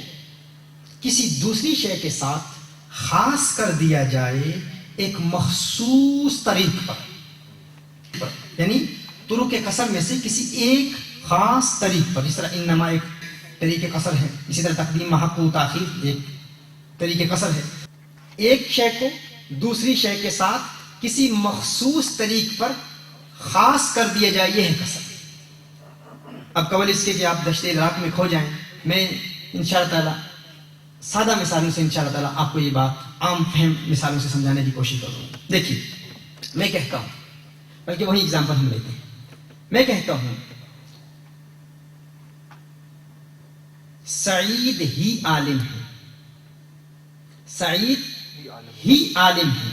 کسی دوسری شے کے ساتھ خاص کر دیا جائے ایک مخصوص طریق پر، یعنی طرق قصر میں سے کسی ایک خاص طریق پر. جس طرح انما ایک طریق قصر ہے، اسی طرح تقدیم محق و تاخیر ایک طریق قصر ہے. ایک شے کو دوسری شے کے ساتھ کسی مخصوص طریق پر خاص کر دیا جائے، یہ ہے قصر. اب قبل اس کے کہ آپ دشت ادراک میں کھو جائیں، میں انشاءاللہ تعالی سادہ مثالوں سے انشاءاللہ تعالی آپ کو یہ بات عام فہم مثالوں سے سمجھانے کی کوشش کروں گا. دیکھیے میں کہتا ہوں، بلکہ وہی اگزامپل ہم لیتے ہیں. میں کہتا ہوں سعید ہی عالم ہے، سعید ہی عالم ہے.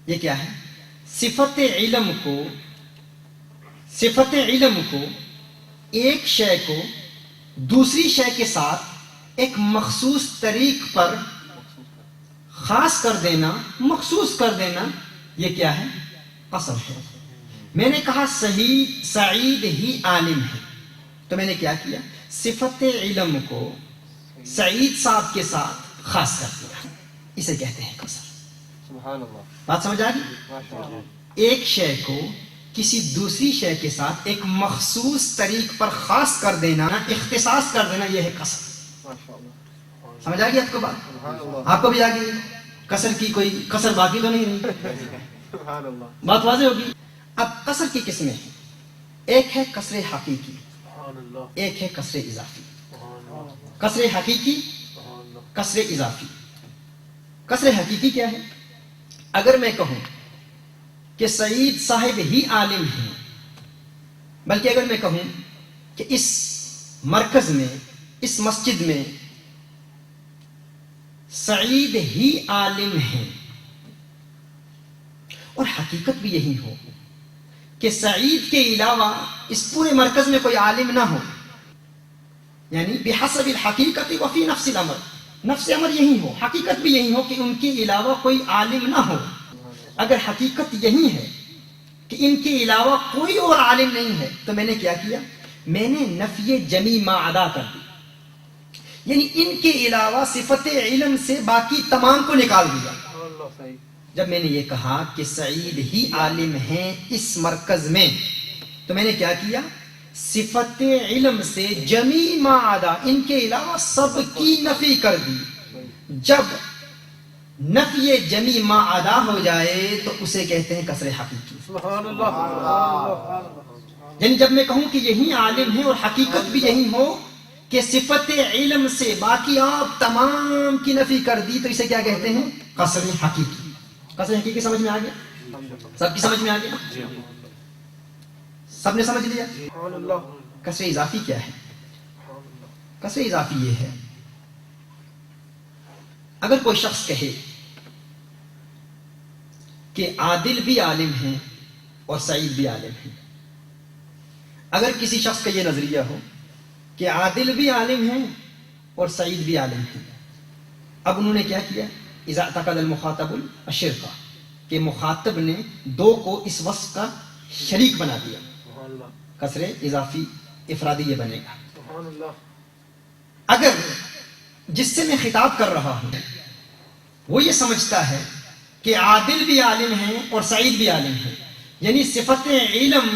یہ کیا ہے؟ صفت علم کو ایک شے کو دوسری شے کے ساتھ ایک مخصوص طریق پر خاص کر دینا، مخصوص کر دینا، یہ کیا ہے؟ قصر ہے. میں نے کہا سعید ہی عالم ہے، تو میں نے کیا کیا؟ صفت علم کو سعید صاحب کے ساتھ خاص کر دیا، اسے کہتے ہیں قصر. سبحان اللہ. بات سمجھ آ گئی؟ ایک شے کو کسی دوسری شے کے ساتھ ایک مخصوص طریق پر خاص کر دینا، اختصاص کر دینا، یہ ہے قصر. سمجھ آ گئی آپ کو بات؟ آپ کو بھی آ گئی؟ قصر کی کوئی قصر باقی تو نہیں رہی؟ بات واضح ہوگی. اب قصر کی قسمیں ہیں، ایک ہے قصر حقیقی، ایک ہے قصر اضافی. قصر حقیقی، قصر اضافی. قصر حقیقی کیا ہے؟ اگر میں کہوں کہ سعید صاحب ہی عالم ہیں، بلکہ اگر میں کہوں کہ اس مرکز میں، اس مسجد میں سعید ہی عالم ہیں، اور حقیقت بھی یہی ہو کہ سعید کے علاوہ اس پورے مرکز میں کوئی عالم نہ ہو، یعنی بحسب الحقیقت وفی نفس الامر، نفس امر یہی ہو، حقیقت بھی یہی ہو کہ ان کے علاوہ کوئی عالم نہ ہو. اگر حقیقت یہی ہے کہ ان کے علاوہ کوئی اور عالم نہیں ہے، تو میں نے کیا کیا؟ میں نے نفی جمی ما ادا کر دی، یعنی ان کے علاوہ صفت علم سے باقی تمام کو نکال دیا. جب میں نے یہ کہا کہ سعید ہی عالم ہیں اس مرکز میں، تو میں نے کیا کیا؟ صفت علم سے جمی ما عدا، ان کے علاوہ سب کی نفی کر دی. جب نفی جمی ما عدا ہو جائے تو اسے کہتے ہیں قصر حقیقی. یعنی جب میں کہوں کہ یہی عالم ہے اور حقیقت بھی یہی ہو کہ صفت علم سے باقی آپ تمام کی نفی کر دی، تو اسے کیا کہتے ہیں؟ قصر حقیقی. قصر حقیقی سمجھ میں آ گیا؟ سب کی سمجھ میں آ گیا؟ سب نے سمجھ لیا؟ قصر اضافی کیا ہے؟ قصر اضافی یہ ہے، اگر کوئی شخص کہے کہ عادل بھی عالم ہیں اور سعید بھی عالم ہیں، اگر کسی شخص کا یہ نظریہ ہو کہ عادل بھی عالم ہیں اور سعید بھی عالم ہیں، اب انہوں نے کیا کیا؟ اذا اعتقد المخاطب الشرک، کہ مخاطب نے دو کو اس وصف کا شریک بنا دیا. قصر اضافی افرادی یہ بنے گا. اگر جس سے میں خطاب کر رہا ہوں وہ یہ سمجھتا ہے کہ عادل بھی عالم ہیں اور سعید بھی عالم ہیں، یعنی صفت علم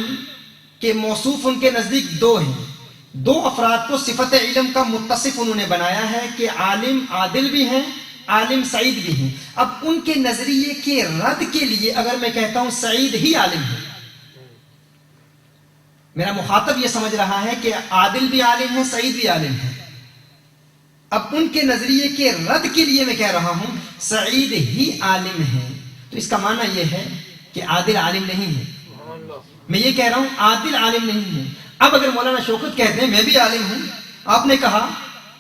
کے موصوف ان کے نزدیک دو ہیں، دو افراد کو صفت علم کا متصف انہوں نے بنایا ہے کہ عالم عادل بھی ہیں، عالم سعید بھی ہیں. اب ان کے نظریے کے رد کے لیے اگر میں کہتا ہوں سعید ہی عالم ہے، میرا مخاطب یہ سمجھ رہا ہے کہ عادل بھی عالم ہے، سعید بھی عالم ہے. اب ان کے نظریے کے رد کے لیے میں کہہ رہا ہوں سعید ہی عالم ہے، تو اس کا معنی یہ ہے کہ عادل عالم نہیں ہے. میں یہ کہہ رہا ہوں عادل عالم نہیں ہے. اب اگر مولانا شوکت کہتے ہیں میں بھی عالم ہوں، آپ نے کہا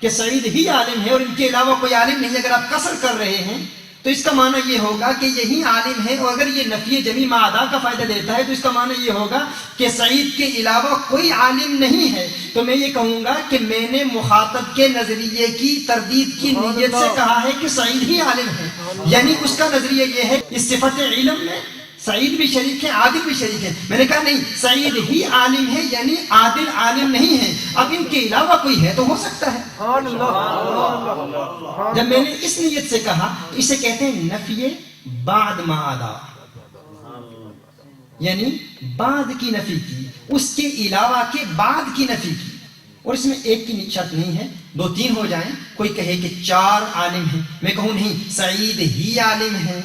کہ سعید ہی عالم ہے اور ان کے علاوہ کوئی عالم نہیں، اگر آپ قصر کر رہے ہیں تو اس کا معنی یہ ہوگا کہ یہی عالم ہے. اور اگر یہ نفی جمی ما عدا کا فائدہ دیتا ہے تو اس کا معنی یہ ہوگا کہ سعید کے علاوہ کوئی عالم نہیں ہے. تو میں یہ کہوں گا کہ میں نے مخاطب کے نظریے کی تردید کی نیت سے کہا ہے کہ سعید ہی عالم ہے، یعنی اس کا نظریہ یہ ہے اس صفت علم میں سعید بھی شریک ہے، عادل بھی شریک ہے. میں نے کہا نہیں، سعید ہی عالم ہے یعنی عادل عالم نہیں ہے. اب ان کے علاوہ کوئی ہے تو ہو سکتا ہے. جب میں نے اس نیت سے کہا تو اسے کہتے ہیں نفی بعد ما عدا، یعنی بعد کی نفی کی، اس کے علاوہ کے بعد کی نفی کی. اور اس میں ایک کی شرط نہیں ہے، دو تین ہو جائیں. کوئی کہے کہ چار عالم ہیں، میں کہوں نہیں سعید ہی عالم ہے.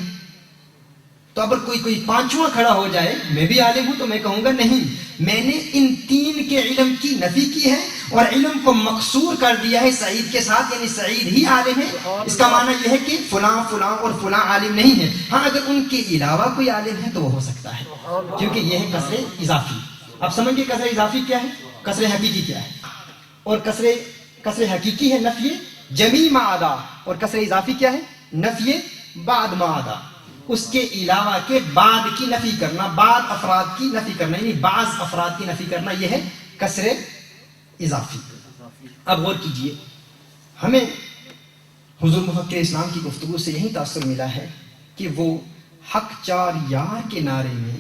تو اگر کوئی پانچواں کھڑا ہو جائے میں بھی عالم ہوں تو میں کہوں گا نہیں، میں نے ان تین کے علم کی نفی کی ہے اور علم کو مقصور کر دیا ہے سعید کے ساتھ، یعنی سعید ہی عالم ہے. اس کا معنی یہ ہے کہ فلاں فلاں اور فلاں عالم نہیں ہے. ہاں اگر ان کے علاوہ کوئی عالم ہے تو وہ ہو سکتا ہے، کیونکہ یہ ہے کسر اضافی. اب سمجھ گئے کسر اضافی کیا ہے، کسر حقیقی کیا ہے. اور کسر حقیقی ہے نفی جمی ما عدا، اور کسر اضافی کیا ہے، نفی بعد ما عدا، اس کے علاوہ کے بعد کی نفی کرنا، بعد افراد کی نفی کرنا، یعنی بعض افراد کی نفی کرنا، یہ ہے کسر اضافی. اب غور کیجئے، ہمیں حضور مفکر اسلام کی گفتگو سے یہی تاثر ملا ہے کہ وہ حق چار یار کے نعرے میں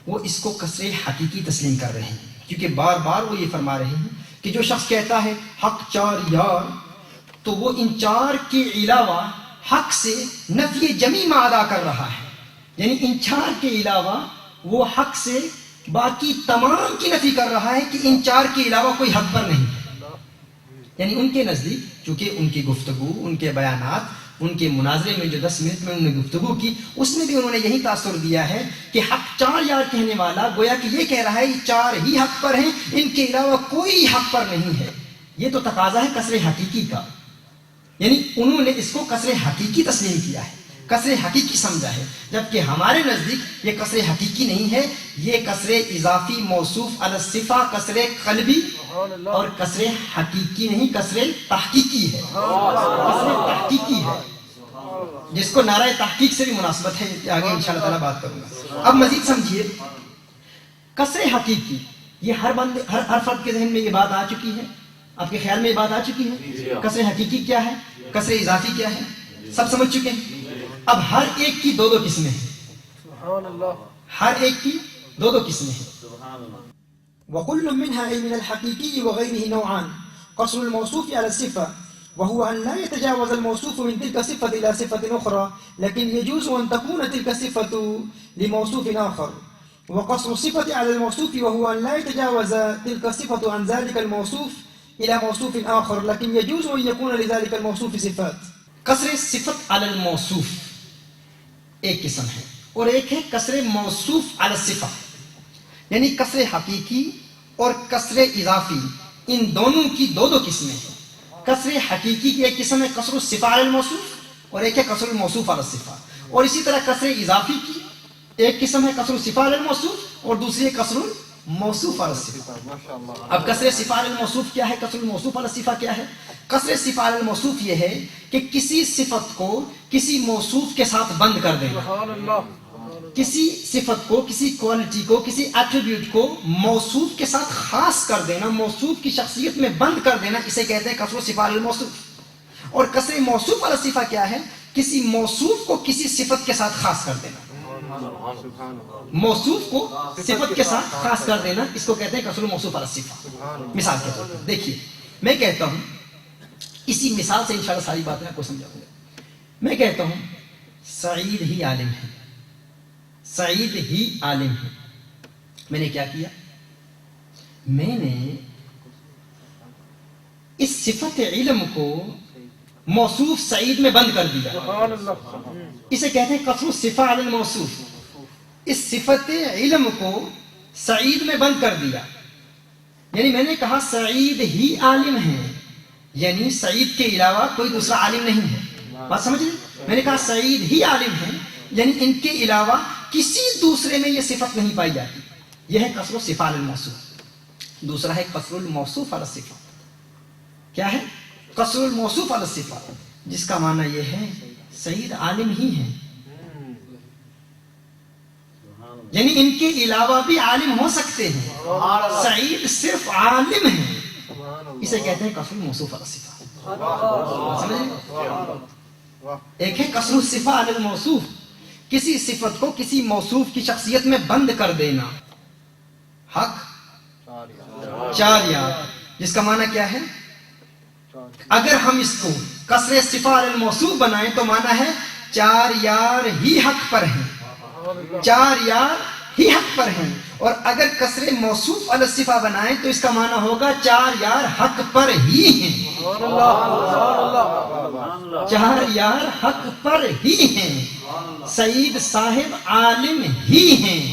وہ اس کو کسر حقیقی تسلیم کر رہے ہیں، کیونکہ بار بار وہ یہ فرما رہے ہیں کہ جو شخص کہتا ہے حق چار یار تو وہ ان چار کے علاوہ حق سے نفی جمی ما عدا کر رہا ہے، یعنی ان چار کے علاوہ وہ حق سے باقی تمام کی نفی کر رہا ہے کہ ان چار کے علاوہ کوئی حق پر نہیں ہے. یعنی ان کے نزدیک چونکہ ان کی گفتگو، ان کے بیانات، ان کے مناظرے میں جو 10 منٹ میں انہوں نے گفتگو کی اس میں بھی انہوں نے یہی تاثر دیا ہے کہ حق چار یار کہنے والا گویا کہ یہ کہہ رہا ہے یہ چار ہی حق پر ہیں، ان کے علاوہ کوئی حق پر نہیں ہے. یہ تو تقاضا ہے کسر حقیقی کا، یعنی انہوں نے اس کو کسر حقیقی تسلیم کیا ہے، کسر حقیقی سمجھا ہے. جبکہ ہمارے نزدیک یہ کسر حقیقی نہیں ہے، یہ کسر اضافی موصوف علی الصفہ کسر قلبی اور کسر حقیقی نہیں، کسر تحقیقی ہے. کسر تحقیقی ہے جس کو نعرہ تحقیق سے بھی مناسبت ہے، آگے انشاءاللہ تعالیٰ بات کروں گا. اب مزید سمجھیے، کسر حقیقی یہ ہر فرد کے ذہن میں یہ بات آ چکی ہے، آپ کے خیال میں یہ بات آ چکی ہے. کسر حقیقی کیا ہے، کسر اضافی کیا ہے، سب سمجھ چکے ہیں. اب ہر ایک کی دو قسمیں ہیں، ہر ایک کی دو قسمیں ہیں. وَكُلٌّ مِّنْهَا أي من الحقيقي وغيره نوعان. قصر الموصوف على الصفة وهو أن لا يتجاوز الموصوف من تلك الصفة إلى صفة أخرى، لكن يجوز أن تكون تلك الصفة لموصوف آخر. وقصر الصفة على الموصوف وهو أن لا يتجاوز تلك الصفة عن ذلك الموصوف إلى موصوف آخر، لكن يجوز أن يكون لذلك الموصوف صفات. قصر صفت علی الموصوف ایک قسم ہے، اور ایک ہے کسر موصوف علی الصفہ، یعنی کسر حقیقی اور کسر اضافی، ان دونوں کی دو قسمیں ہیں. کسر حقیقی کی ایک قسم ہے کسر الصفہ علی الموصوف اور ایک ہے کسر الموصوف علی الصفہ. اور اسی طرح کسر اضافی کی ایک قسم ہے کسر الصفہ علی الموصوف اور دوسری ہے کسر الموصوف علی الصفہ. اب کسر صفہ علی الموصوف کیا ہے، کسر الموصوف علی الصفہ کیا ہے؟ کسر صفہ علی الموصوف یہ ہے کہ کسی صفت کو کسی موصوف کے ساتھ بند کر دینا، کسی صفت کو، کسی کوالٹی کو، کسی ایٹریبیوٹ کو موصوف کے ساتھ خاص کر دینا، موصوف کی شخصیت میں بند کر دینا، اسے کہتے ہیں کسر صفہ علی الموصوف. اور کسر موصوف علی الصفہ کیا ہے؟ کسی موصوف کو کسی صفت کے ساتھ خاص کر دینا، موصوف کو صفت کے ساتھ خاص کر دینا، اس کو کہتے ہیں کسر الموصوف علی الصفہ. مثال کے طور پر دیکھیے، میں کہتا ہوں، اسی مثال سے انشاءاللہ ساری باتیں آپ کو سمجھاؤں گا. میں کہتا ہوں سعید ہی عالم ہے، سعید ہی عالم ہے. میں نے کیا کیا؟ میں نے اس صفت علم کو موصوف سعید میں بند کر دیا، اسے کہتے ہیں کسر الصفہ علی الموصوف. اس صفت علم کو سعید میں بند کر دیا. یعنی میں نے کہا سعید ہی عالم ہے، یعنی سعید کے علاوہ کوئی دوسرا عالم نہیں ہے. بات سمجھ لیں؟ میں نے کہا سعید ہی عالم ہے، یعنی ان کے علاوہ کسی دوسرے میں یہ صفت نہیں پائی جاتی. یہ ہے قصر الصفہ علی الموصوف. دوسرا ہے قصر الموصوف علی الصفہ. کیا ہے؟ قصر الموصوف علی الصفہ، جس کا معنی یہ ہے سعید عالم ہی ہے، یعنی ان کے علاوہ بھی عالم ہو سکتے ہیں، سعید صرف عالم ہے. اسے کہتے ہیں قصر الموصوف علی الصفہ. ایک ہے قصر الصفہ علی الموصوف، کسی صفت کو کسی موصوف کی شخصیت میں بند کر دینا. حق 4 یار، جس کا معنی کیا ہے؟ اگر ہم اس کو قصر صفہ علی الموصوف بنائیں تو معنی ہے 4 یار ہی حق پر ہیں، 4 یار ہی حق پر ہیں. اور اگر قصر موصوف علی الصفہ بنائیں تو اس کا معنی ہوگا 4 یار حق پر ہی ہیں. 4 یار حق پر ہی ہیں، سعید صاحب عالم ہی ہیں.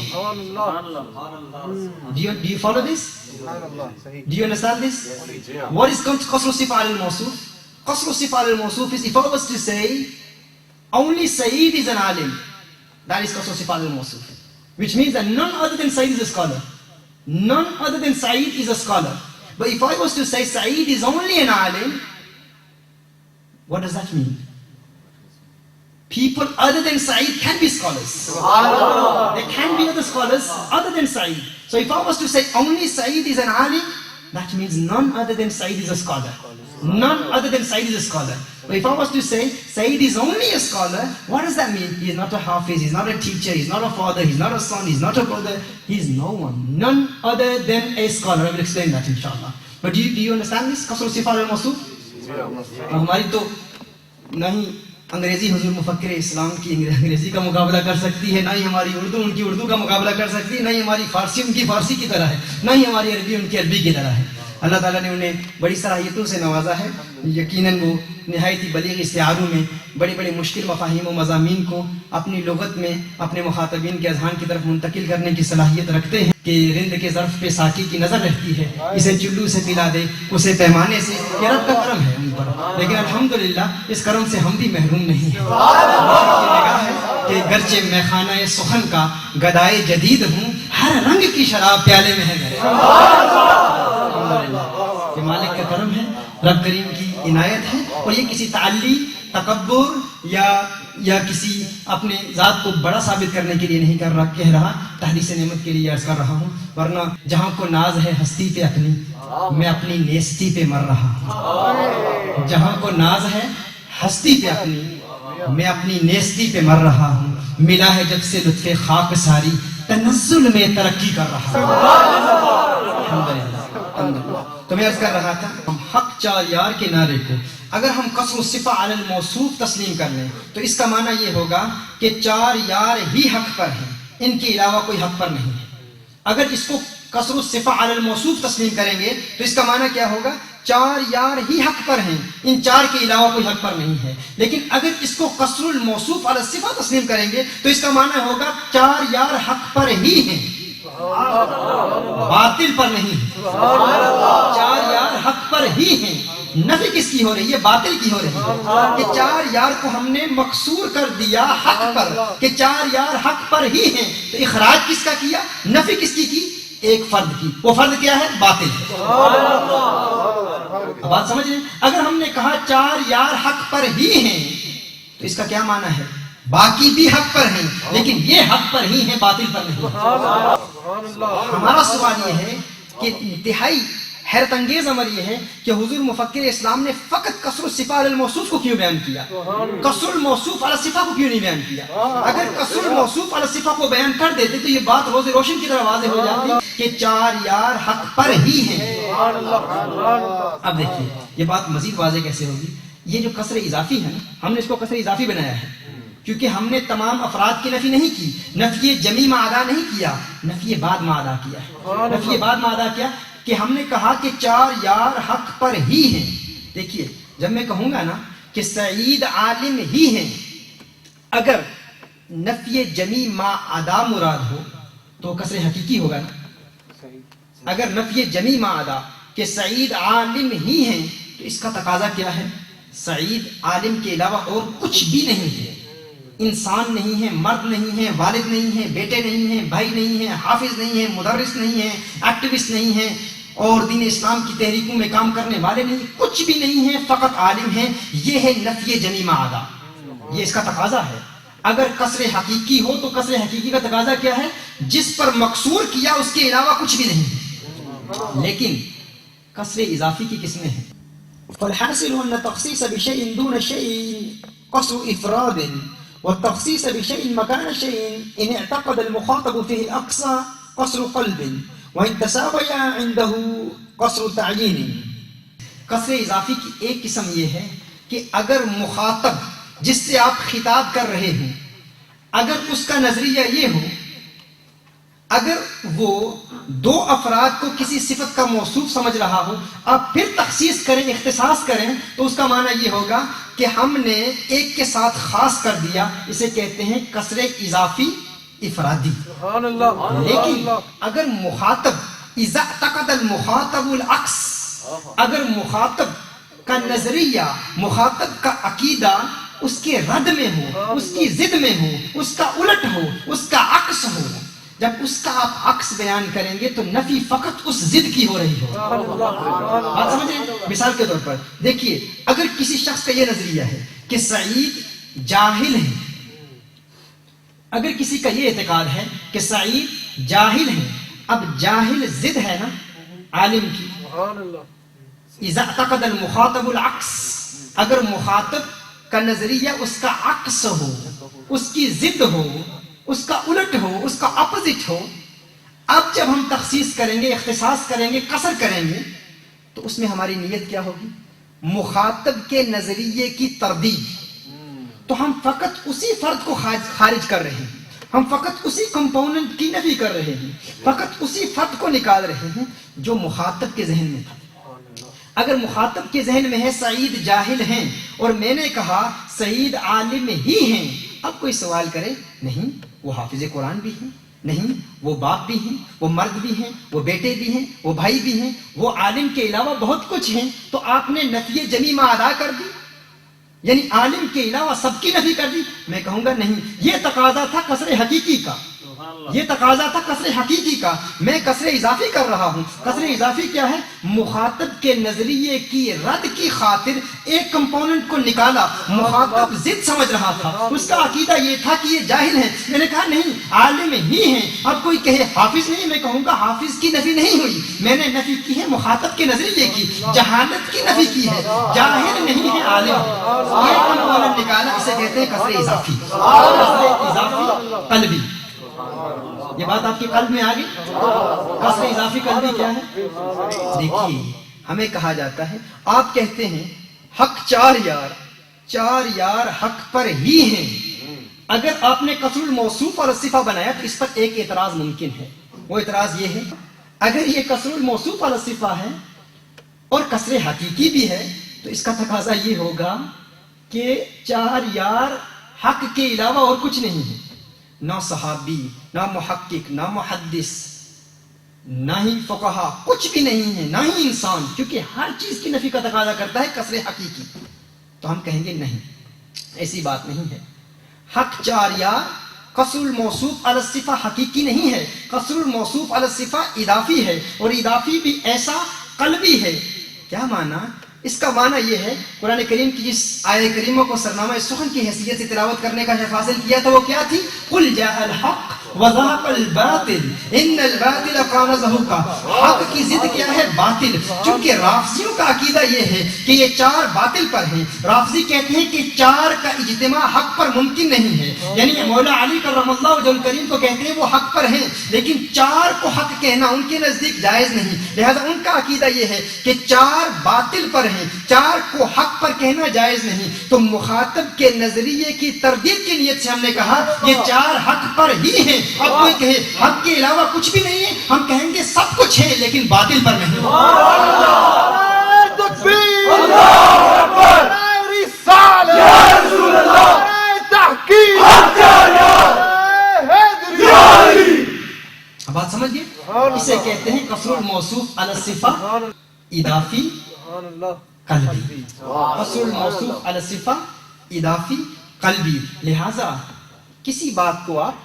Do you follow this? Do you understand this? What is قصر الصفہ علی الموصوف? قصر الصفہ علی الموصوف is if I was to say only Saeed is an alim, that is قصر الصفہ علی الموصوف, which means that none other than Saeed is a scholar. None other than Saeed is a scholar. But if I was to say Saeed is only an alim, what does that mean? People other than Saeed can be scholars. There can be other scholars other than Saeed. So if I was to say only Saeed is an alim, that means none other than Saeed is a scholar. None other than Saeed is a scholar. But if I was to say Saeed is only a scholar, what does that mean? He is not a hafiz, he is not a teacher, he is not a father, he is not a son, he is not a brother, he is no one. None other than a scholar. I will explain that inshallah. But do you understand this? قصر الصفہ علی الموصوف. ہماری تو نہیں انگریزی حضور مفکر اسلام کی انگریزی کا مقابلہ کر سکتی ہے، نہ ہی ہماری اردو ان کی اردو کا مقابلہ کر سکتی ہے، نہ ہی ہماری فارسی ان کی فارسی کی طرح ہے، نہ ہی ہماری عربی ان کی عربی کی طرح ہے. اللہ تعالیٰ نے انہیں بڑی صلاحیتوں سے نوازا ہے. یقیناً وہ نہایت ہی بلیغ استعاروں میں بڑی بڑی مشکل مفاہیم و مضامین کو اپنی لغت میں اپنے مخاطبین کے اذہان کی طرف منتقل کرنے کی صلاحیت رکھتے ہیں کہ رند کے ظرف پہ ساقی کی نظر رہتی ہے، اسے چلو سے پلا دے اسے پیمانے سے. یہ رب کا کرم ہے ان پر، لیکن الحمدللہ اس کرم سے ہم بھی محروم نہیں ہیں. نگاہ ہے کہ گرچہ میں خانہ سخن کا گدائے جدید ہوں، ہر رنگ کی شراب پیالے میں ہے میرے. یہ مالک کا کرم ہے، رب کریم کی عنایت ہے. اور یہ کسی تعلی، تکبر یا کسی اپنے ذات کو بڑا ثابت کرنے کے لیے نہیں کہہ رہا، تحدیث نعمت کے لیے عرض کر رہا ہوں. ورنہ جہاں کو ناز ہے ہستی پہ اپنی، میں اپنی نیستی پہ مر رہا ہوں. جہاں کو ناز ہے ہستی پہ اپنی، میں اپنی نیستی پہ مر رہا ہوں. ملا ہے جب سے لطف خاک ساری، تنزل میں ترقی کر رہا ہوں. الحمدللہ. تو میں عرض کر رہا تھا ہم حق 4 یار کے نعرے کو اگر ہم قصر الصفہ علی الموصوف تسلیم کر لیں تو اس کا معنی یہ ہوگا کہ 4 یار ہی حق پر ہیں، ان کے علاوہ کوئی حق پر نہیں ہے. اگر اس کو قصر الصفہ علی الموصوف تسلیم کریں گے تو اس کا معنی کیا ہوگا؟ 4 یار ہی حق پر ہیں، ان 4 کے علاوہ کوئی حق پر نہیں ہے. لیکن اگر اس کو قصر الموصوف علی الصفہ تسلیم کریں گے تو اس کا معنی ہوگا 4 یار حق پر ہی ہیں، باطل پر نہیں. 4 یار حق پر ہی ہیں. نفی کس کی ہو رہی ہے؟ باطل کی ہو رہی ہے کہ 4 یار کو ہم نے مقصور کر دیا حق پر، کہ 4 یار حق پر ہی ہیں. تو اخراج کس کا کیا؟ نفی کس کی؟ ایک فرد کی. وہ فرد کیا ہے؟ باطل. اب بات سمجھ رہے ہیں؟ اگر ہم نے کہا 4 یار حق پر ہی ہیں تو اس کا کیا معنی ہے؟ باقی بھی حق پر ہیں لیکن یہ حق پر ہی ہیں، باطل پر نہیں. ہمارا سوال یہ ہے کہ انتہائی حیرت انگیز امر یہ ہے کہ حضور مفکر اسلام نے فقط قصر الصفہ علی الموصوف کو کیوں بیان کیا؟ قصر الموصوف علی الصفہ کو کیوں نہیں بیان کیا؟ اگر قصر الموصوف علی الصفہ کو بیان کر دیتے تو یہ بات روز روشن کی طرح واضح ہو جاتی کہ 4 یار حق پر ہی ہیں. اب دیکھیے یہ بات مزید واضح کیسے ہوگی. یہ جو قصر اضافی ہے نا، ہم نے اس کو قصر اضافی بنایا ہے کیونکہ ہم نے تمام افراد کی نفی نہیں کی، نفی جمی ما ادا نہیں کیا، نفی بعد ما ادا کیا ہے. نفی بعد ما ادا کیا کہ ہم نے کہا کہ 4 یار حق پر ہی ہیں. دیکھیے جب میں کہوں گا نا کہ سعید عالم ہی ہیں، اگر نفی جمی ما ادا مراد ہو تو قصر حقیقی ہوگا نا. اگر نفی جمی معدا کہ سعید عالم ہی ہیں تو اس کا تقاضا کیا ہے؟ سعید عالم کے علاوہ اور کچھ بھی نہیں ہے، انسان نہیں ہے، مرد نہیں ہے، والد نہیں ہے، بیٹے نہیں ہیں، بھائی نہیں ہیں، حافظ نہیں ہے، مدرس نہیں ہے، ایکٹیوسٹ نہیں ہے، اور دین اسلام کی تحریکوں میں کام کرنے والے نہیں، کچھ بھی نہیں ہے، فقط عالم ہیں. یہ ہے نفی جمی معدا، یہ اس کا تقاضا ہے. اگر قصر حقیقی ہو تو قصر حقیقی کا تقاضا کیا ہے؟ جس پر مقصور کیا اس کے علاوہ کچھ بھی نہیں ہے. لیکن قصر اضافی کی قسمیں ہیں. فالحاصل ان تخصیص بشيء دون شيء قصر افراد والتخصيص بشيء مكان شيء ان اعتقد المخاطب فيه الاقصى قصر قلب وان تساوي عنده قصر تعيين. قصر اضافی کی ایک قسم یہ ہے کہ اگر مخاطب جس سے آپ خطاب کر رہے ہوں اگر اس کا نظریہ یہ ہو، اگر وہ دو افراد کو کسی صفت کا موصوف سمجھ رہا ہو، آپ پھر تخصیص کریں، اختصاص کریں، تو اس کا معنی یہ ہوگا کہ ہم نے ایک کے ساتھ خاص کر دیا. اسے کہتے ہیں قصر اضافی افرادی. لیکن اگر مخاطب اذا اعتقد المخاطب العکس، اگر مخاطب کا نظریہ، مخاطب کا عقیدہ اس کے رد میں ہو، اس کی ضد میں ہو، اس کا الٹ ہو، اس کا عکس ہو، جب اس کا آپ عکس بیان کریں گے تو نفی فقط اس ضد کی ہو رہی ہو. بات سمجھیں؟ مثال کے طور پر دیکھیے، اگر کسی شخص کا یہ نظریہ ہے کہ سعید جاہل ہے، اگر کسی کا یہ اعتقاد ہے کہ سعید جاہل ہے، اب جاہل ضد ہے نا عالم کی. اذا اعتقد المخاطب العکس، اگر مخاطب کا نظریہ اس کا عکس ہو، اس کی ضد ہو، اس کا الٹ ہو، اس کا اپوزٹ ہو، اب جب ہم تخصیص کریں گے، اختصاص کریں گے، قصر کریں گے، تو اس میں ہماری نیت کیا ہوگی؟ مخاطب کے نظریے کی تردید. تو ہم فقط اسی فرد کو خارج کر رہے ہیں، ہم فقط اسی کمپوننٹ کی نفی کر رہے ہیں، فقط اسی فرد کو نکال رہے ہیں جو مخاطب کے ذہن میں تھا. اگر مخاطب کے ذہن میں ہے سعید جاہل ہیں اور میں نے کہا سعید عالم ہی ہیں، اب کوئی سوال کرے نہیں وہ حافظ قرآن بھی ہیں، نہیں وہ باپ بھی ہیں، وہ مرد بھی ہیں، وہ بیٹے بھی ہیں، وہ بھائی بھی ہیں، وہ عالم کے علاوہ بہت کچھ ہیں، تو آپ نے نفی جمی ادا کر دی، یعنی عالم کے علاوہ سب کی نفی کر دی. میں کہوں گا نہیں، یہ تقاضا تھا قصر حقیقی کا، یہ تقاضا تھا قصر حقیقی کا، میں قصر اضافی کر رہا ہوں. قصر اضافی کیا ہے؟ مخاطب کے نظریے کی رد کی خاطر ایک کمپوننٹ کو نکالا. مخاطب ضد سمجھ رہا تھا، اس کا عقیدہ یہ تھا کہ یہ جاہل ہیں، میں نے کہا نہیں عالم ہی ہیں. اب کوئی کہے حافظ نہیں، میں کہوں گا حافظ کی نفی نہیں ہوئی، میں نے نفی کی ہے مخاطب کے نظریے کی، جہالت کی نفی کی ہے، جاہل نہیں ہے عالم. یہ کمپوننٹ نکالا، اسے کہتے ہیں قصر اضافی. قصر اضافی قلبی. یہ بات آپ کے قلب میں آ گئی؟ قصر اضافی قلبی کیا ہے؟ دیکھیے، ہمیں کہا جاتا ہے، آپ کہتے ہیں حق چار یار حق پر ہی ہیں. اگر آپ نے قصر الموصوف اور الصفہ بنایا تو اس پر ایک اعتراض ممکن ہے. وہ اعتراض یہ ہے، اگر یہ قصر الموصوف اور الصفہ ہے اور قصر حقیقی بھی ہے تو اس کا تقاضا یہ ہوگا کہ 4 یار حق کے علاوہ اور کچھ نہیں ہے. نہ صحابی، نہ محقق، نہ محدث، نہ ہی فقہا، کچھ بھی نہیں ہے، نہ ہی انسان، کیونکہ ہر چیز کی نفی کا تقاضا کرتا ہے قصر حقیقی. تو ہم کہیں گے نہیں، ایسی بات نہیں ہے. حق 4 یار قصر الموصوف علی الصفہ حقیقی نہیں ہے، قصر الموصوف علی الصفہ اضافی ہے، اور اضافی بھی ایسا قلبی ہے. کیا معنی؟ اس کا معنی یہ ہے، قرآن کریم کی جس آیہ کریمہ کو سرنامہ سخن کی حیثیت سے تلاوت کرنے کا شرف حاصل کیا تھا وہ کیا تھی؟ قل جاء الحق وزهق الباطل ان الباطل كان زهوقا. حق کی ضد کیا ہے؟ باطل. چونکہ رافضیوں کا عقیدہ یہ ہے کہ یہ 4 باطل پر ہیں. رافضی کہتے ہیں کہ 4 کا اجتماع حق پر ممکن نہیں ہے، یعنی مولا علی کرم اللہ وجہ کریم کو کہتے ہیں وہ حق پر ہیں، لیکن 4 کو حق کہنا ان کے نزدیک جائز نہیں. لہذا ان کا عقیدہ یہ ہے کہ 4 باطل پر ہیں، 4 کو حق پر کہنا جائز نہیں. تو مخاطب کے نظریے کی تردید کی نیت سے ہم نے کہا یہ 4 حق پر ہی ہیں. اب کوئی کہے حق کے علاوہ کچھ بھی نہیں ہے، ہم کہیں گے سب کچھ ہے لیکن باطل پر نہیں. بات سمجھ گئے؟ اسے کہتے ہیں قصر الموصوف علی الصفہ اضافی قلبی، قصر الموصوف علی الصفہ اضافی قلبی۔ لہذا کسی بات کو آپ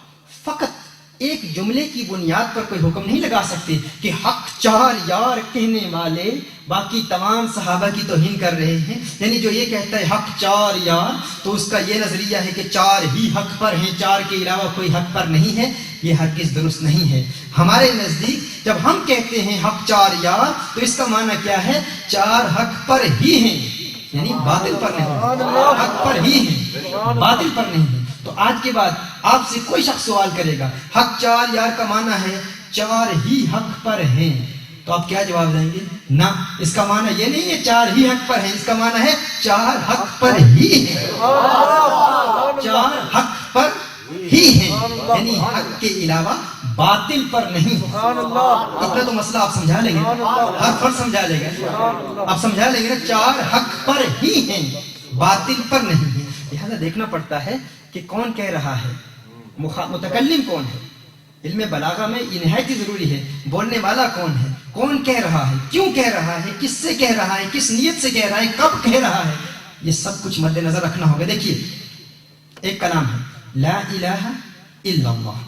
فقط ایک جملے کی بنیاد پر کوئی حکم نہیں لگا سکتے کہ حق چار یار کہنے والے باقی تمام صحابہ کی توہین کر رہے ہیں، یعنی جو یہ کہتا ہے حق چار یار تو اس کا یہ نظریہ ہے کہ چار ہی حق پر ہیں، چار کے علاوہ کوئی حق پر نہیں ہے، یہ ہرگز درست نہیں ہے۔ ہمارے نزدیک جب ہم کہتے ہیں حق چار یار تو اس کا معنی کیا ہے؟ چار حق پر ہی ہیں، یعنی باطل پر نہیں، حق پر ہی ہیں، باطل پر نہیں ہیں۔ تو آج کے بعد آپ سے کوئی شخص سوال کرے گا حق چار یار کا معنی ہے چار ہی حق پر ہیں، تو آپ کیا جواب دیں گے؟ نہ، اس کا معنی یہ نہیں ہے چار ہی حق پر ہیں، اس کا معنی ہے چار حق پر ہی ہیں، چار حق پر ہی ہیں، یعنی حق کے علاوہ باطل پر نہیں۔ اتنا تو مسئلہ آپ سمجھا لیں گے، ہر فرد سمجھا لے گا، آپ سمجھا لیں گے نا، چار حق پر ہی ہیں، باطل پر نہیں ہیں۔ لہذا دیکھنا پڑتا ہے کہ کون کہہ رہا ہے، متکلم کون ہے۔ علم بلاغہ میں یہ نہایت ضروری ہے، بولنے والا کون ہے، کون کہہ رہا ہے، کیوں کہہ رہا ہے، کس سے کہہ رہا ہے، کس نیت سے کہہ رہا ہے، کب کہہ رہا ہے، یہ سب کچھ مد نظر رکھنا ہوگا۔ دیکھیے ایک کلام ہے لا الہ الا اللہ،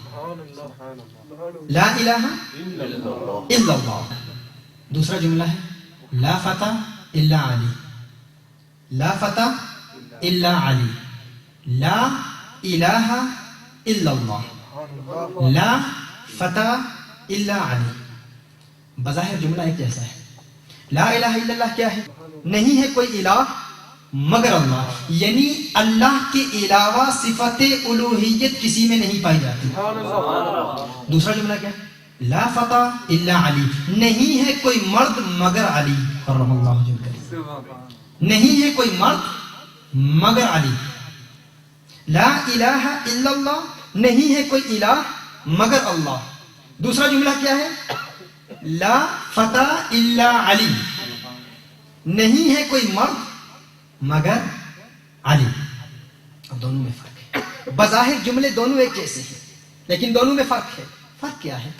لا الہ الا اللہ، دوسرا جملہ ہے لا فتح الا علی، لا فتح الا علی، لا الہ الا اللہ، لا فتح الا علی۔ بظاہر جملہ ایک جیسا ہے۔ لا الہ الا اللہ کیا ہے؟ نہیں ہے کوئی الہ مگر اللہ، یعنی اللہ کے علاوہ صفت الوہیت کسی میں نہیں پائی جاتی۔ دوسرا جملہ کیا؟ لا فتح الا علی، نہیں ہے کوئی مرد مگر علی، کرم اللہ وجہہ، نہیں ہے کوئی مرد مگر علی۔ لا الہ الا اللہ، نہیں ہے کوئی الہ مگر اللہ۔ دوسرا جملہ کیا ہے؟ لا فتح الا علی، نہیں ہے کوئی مرد مگر علی۔ اب دونوں میں فرق ہے، بظاہر جملے دونوں ایک جیسے ہیں لیکن دونوں میں فرق ہے۔ فرق کیا ہے؟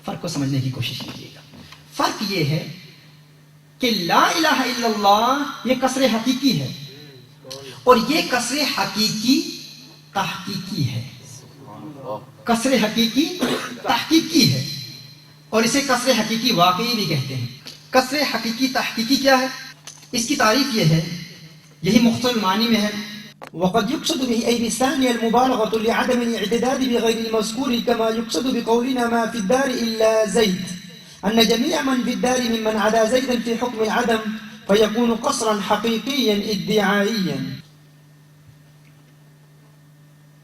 فرق کو سمجھنے کی کوشش کیجیے گا۔ فرق یہ ہے کہ لا الہ الا اللہ یہ کسر حقیقی ہے اور یہ کسر حقیقی تحقیقی ہے، کسر حقیقی تحقیقی ہے، اور اسے کسر حقیقی واقعی بھی کہتے ہیں۔ کسر حقیقی تحقیقی کیا ہے؟ اس کی تعریف یہ ہے، یہی مختصر معنی میں ہے، وقد يقصد به أي بالثانية المبالغة لعدم الاعتداد بغير المذكور كما يقصد بقولنا ما في الدار إلا زيد أن جميع من في الدار ممن عدا زيدا في حكم العدم فيكون قصرا حقيقيا ادعائيا۔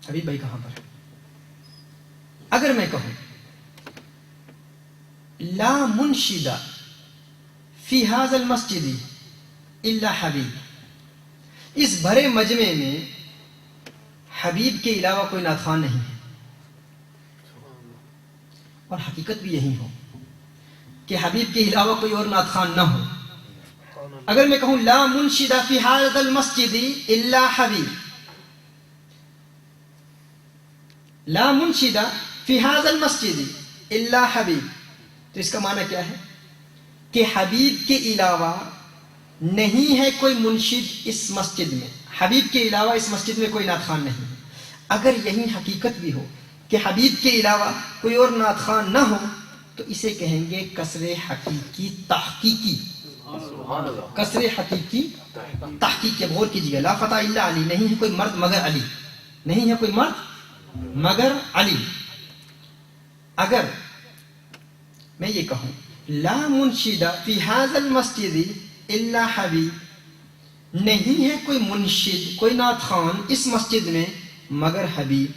حبیب بھائی کہاں پر؟ اگر میں کہوں لا منشد فی هذا المسجد الا حبیب، اس بھرے مجمع میں حبیب کے علاوہ کوئی نعت خوان نہیں ہے، اور حقیقت بھی یہی ہو کہ حبیب کے علاوہ کوئی اور نعت خوان نہ ہو۔ اگر میں کہوں لا منشد فی هذا المسجد الا حبیب، لا منشد فی هذا المسجد الا حبیب، تو اس کا معنی کیا ہے؟ کہ حبیب کے علاوہ نہیں ہے کوئی منشد اس مسجد میں، حبیب کے علاوہ اس مسجد میں کوئی نعت خوان نہیں ہے۔ اگر یہی حقیقت بھی ہو کہ حبیب کے علاوہ کوئی اور نعت خوان نہ ہو تو اسے کہیں گے کسر حقیقی تحقیقی، کسر حقیقی تحقیقی۔ اب غور کیجیے، لا فتح الا علی، نہیں ہے کوئی مرد مگر علی، نہیں ہے کوئی مرد مگر علی۔ اگر میں یہ کہوں لا منشد فی هذا المسجد الا حبیب، نہیں ہے کوئی منشد کوئی نعت خوان اس مسجد میں مگر حبیب،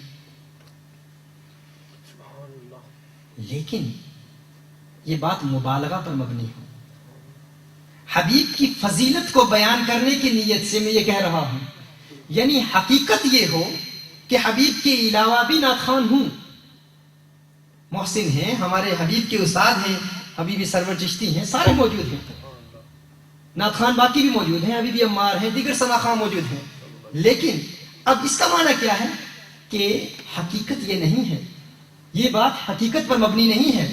لیکن یہ بات مبالغہ پر مبنی ہو، حبیب کی فضیلت کو بیان کرنے کی نیت سے میں یہ کہہ رہا ہوں، یعنی حقیقت یہ ہو کہ حبیب کے علاوہ بھی نعت خوان ہوں، محسن ہیں، ہمارے حبیب کے استاد ہیں، حبیبی سرور چشتی ہیں، سارے موجود ہیں، نعت خوان باقی بھی موجود ہیں، حبیبی عمار ہیں، دیگر ثنا خواں موجود ہیں، لیکن اب اس کا معنی کیا ہے کہ حقیقت یہ نہیں ہے، یہ بات حقیقت پر مبنی نہیں ہے،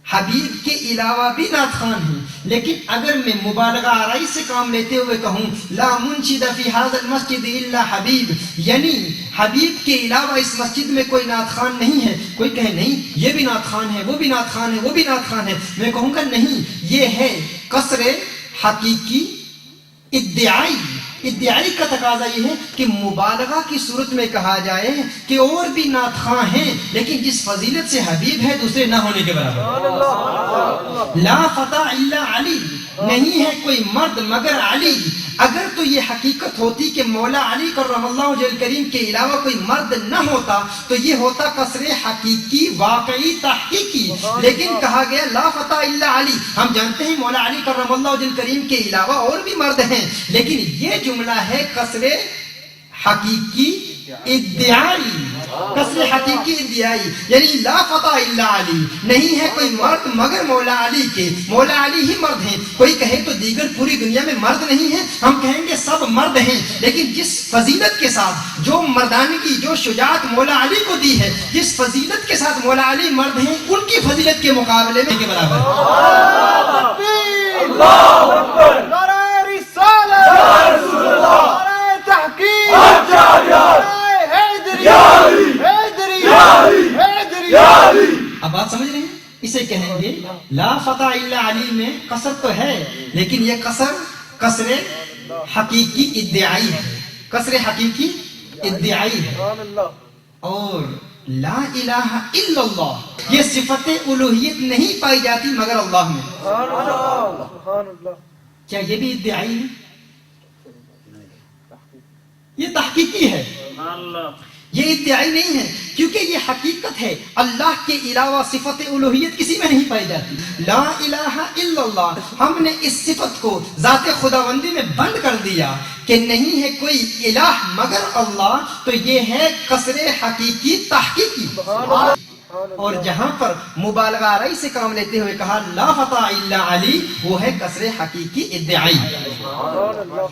حبیب کے علاوہ بھی نعت خوان ہیں، لیکن اگر میں مبالغہ آرائی سے کام لیتے ہوئے کہوں لا منشد فی ھذا المسجد الا حبیب، یعنی حبیب کے علاوہ اس مسجد میں کوئی نعت خوان نہیں ہے، کوئی کہے نہیں یہ بھی نعت خوان ہے، وہ بھی نعت خوان ہے، وہ بھی نعت خوان ہے، میں کہوں گا نہیں، یہ ہے قصر حقیقی ادعائی کا تقاضا یہ ہے کہ مبالغہ کی صورت میں کہا جائے کہ اور بھی نعت خواں ہیں لیکن جس فضیلت سے حبیب ہے دوسرے نہ ہونے کے برابر۔ لا فتح الا علی، نہیں ہے کوئی مرد مگر علی۔ اگر تو یہ حقیقت ہوتی کہ مولا علی کرم اللہ وجہ کریم کے علاوہ کوئی مرد نہ ہوتا تو یہ ہوتا قصر حقیقی واقعی تحقیقی، لیکن کہا گیا لا فتح الا علی۔ ہم جانتے ہیں مولا علی کرم اللہ وجہ کریم کے علاوہ اور بھی مرد ہیں، لیکن یہ جملہ ہے قصر حقیقی ادعائی، قصر حقیقی ادعائی، یعنی لا فتح الا علی، نہیں ہے کوئی مرد مگر مولا علی کے، مولا علی ہی مرد ہیں۔ کوئی کہے تو دیگر پوری دنیا میں مرد نہیں ہیں، ہم کہیں گے سب مرد ہیں، لیکن جس فضیلت کے ساتھ جو مردانگی جو شجاعت مولا علی کو دی ہے، جس فضیلت کے ساتھ مولا علی مرد ہیں، ان کی فضیلت کے مقابلے میں کے برابر اب بات سمجھ رہے ہیں؟ اسے کہیں گے لا فتح الا علی میں قصر تو ہے لیکن یہ قصر حقیقی ادعائی ہے، قصر حقیقی ادعائی ہے۔ اور لا الہ الا اللہ یہ صفت الوہیت نہیں پائی جاتی مگر اللہ میں، کیا یہ بھی ادعائی ہے؟ یہ تحقیقی ہے، یہ ادعائی نہیں ہے، کیونکہ یہ حقیقت ہے اللہ کے علاوہ صفت الوہیت کسی میں نہیں پائی جاتی۔ لا الہ الا اللہ، ہم نے اس صفت کو ذات خداوندی میں بند کر دیا کہ نہیں ہے کوئی الہ مگر اللہ، تو یہ ہے قصر حقیقی تحقیقی۔ اور جہاں پر مبالغہ آرائی سے کام لیتے ہوئے کہا لا فتح الا علی، وہ ہے قصر حقیقی ادعائی۔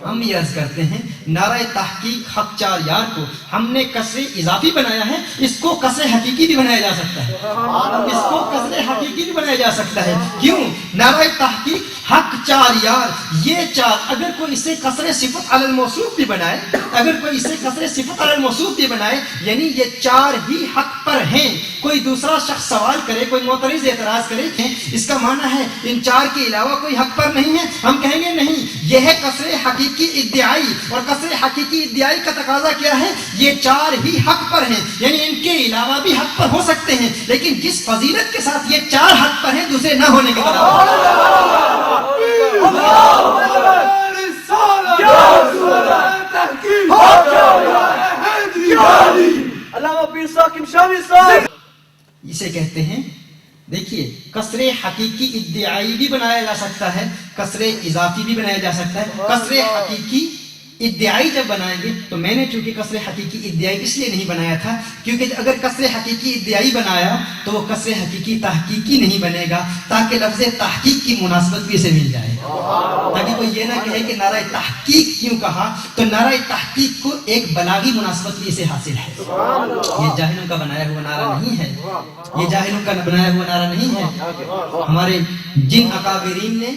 ہم یہ عرض کرتے ہیں نعرہ تحقیق حق چار یار کو ہم نے قصر اضافی بنایا ہے، اس کو قصر حقیقی بھی بنایا جا سکتا ہے، اس کو قصر حقیقی بھی بنایا جا سکتا ہے۔ کیوں؟ نعرہ تحقیق حق چار یار، یہ چار اگر کوئی اسے قصر صفت علی الموصوف بھی بنائے، اگر کوئی اسے قصر صفت علی الموصوف بھی بنائے، یعنی یہ چار ہی حق پر ہیں، کوئی دوسرا شخص سوال کرے، کوئی معترض اعتراض کرے اس کا معنی ہے ان چار کے علاوہ کوئی حق پر نہیں ہے، ہم کہیں گے نہیں، یہ ہے قصر حقیقی ادعائی۔ اور قصر حقیقی ادعائی کا تقاضا کیا ہے؟ یہ چار ہی حق پر ہیں، یعنی ان کے علاوہ بھی حق پر ہو سکتے ہیں، لیکن جس فضیلت کے ساتھ یہ چار حق پر ہیں دوسرے نہ ہونے کے برابر۔ اسے کہتے ہیں، دیکھیے قصر حقیقی ادعائی بھی بنایا جا سکتا ہے، قصر اضافی بھی بنایا جا سکتا ہے۔ قصر حقیقی ادعائی جب بنائیں گے تو میں نے چونکہ قصر حقیقی ادعائی اس لیے نہیں بنایا تھا کیونکہ اگر قصر حقیقی ادعائی بنایا تو وہ قصر حقیقی تحقیقی نہیں بنے گا، تاکہ لفظ تحقیق کی مناسبت بھی اسے مل جائے، تاکہ کوئی یہ نہ کہے کہ نعرہ تحقیق کیوں کہا، تو نعرہ تحقیق کو ایک بلاغی مناسبت بھی اسے حاصل ہے۔ یہ جاہلوں کا بنایا ہوا نعرہ نہیں ہے، یہ جاہلوں کا بنایا ہوا نعرہ نہیں ہے، ہمارے جن اکابرین نے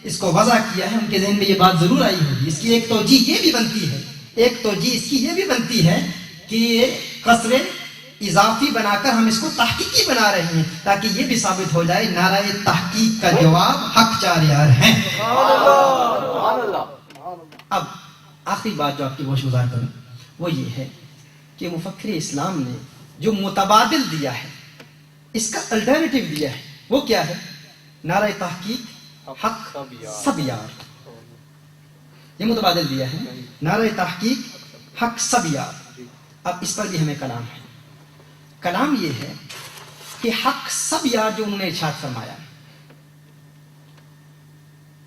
اس کو وضع کیا ہے ان کے ذہن میں یہ بات ضرور آئی ہوگی۔ اس کی ایک توجیہ یہ بھی بنتی ہے، ایک توجیہ اس کی یہ بھی بنتی ہے کہ یہ قصر اضافی بنا کر ہم اس کو تحقیقی بنا رہے ہیں تاکہ یہ بھی ثابت ہو جائے نعرہ تحقیق کا جواب حق چار یار ہیں۔ اب آخری بات جو آپ کی گوش گزار کروں وہ یہ ہے کہ مفکر اسلام نے جو متبادل دیا ہے، اس کا الٹرنیٹیو دیا ہے، وہ کیا ہے؟ نعرہ تحقیق حق سب یار، یہ متبادل دیا ہے، نعرہ تحقیق حق سب یار۔ اب اس پر بھی ہمیں کلام ہے، کلام یہ ہے کہ حق سب یار جو انہوں نے ارشاد فرمایا،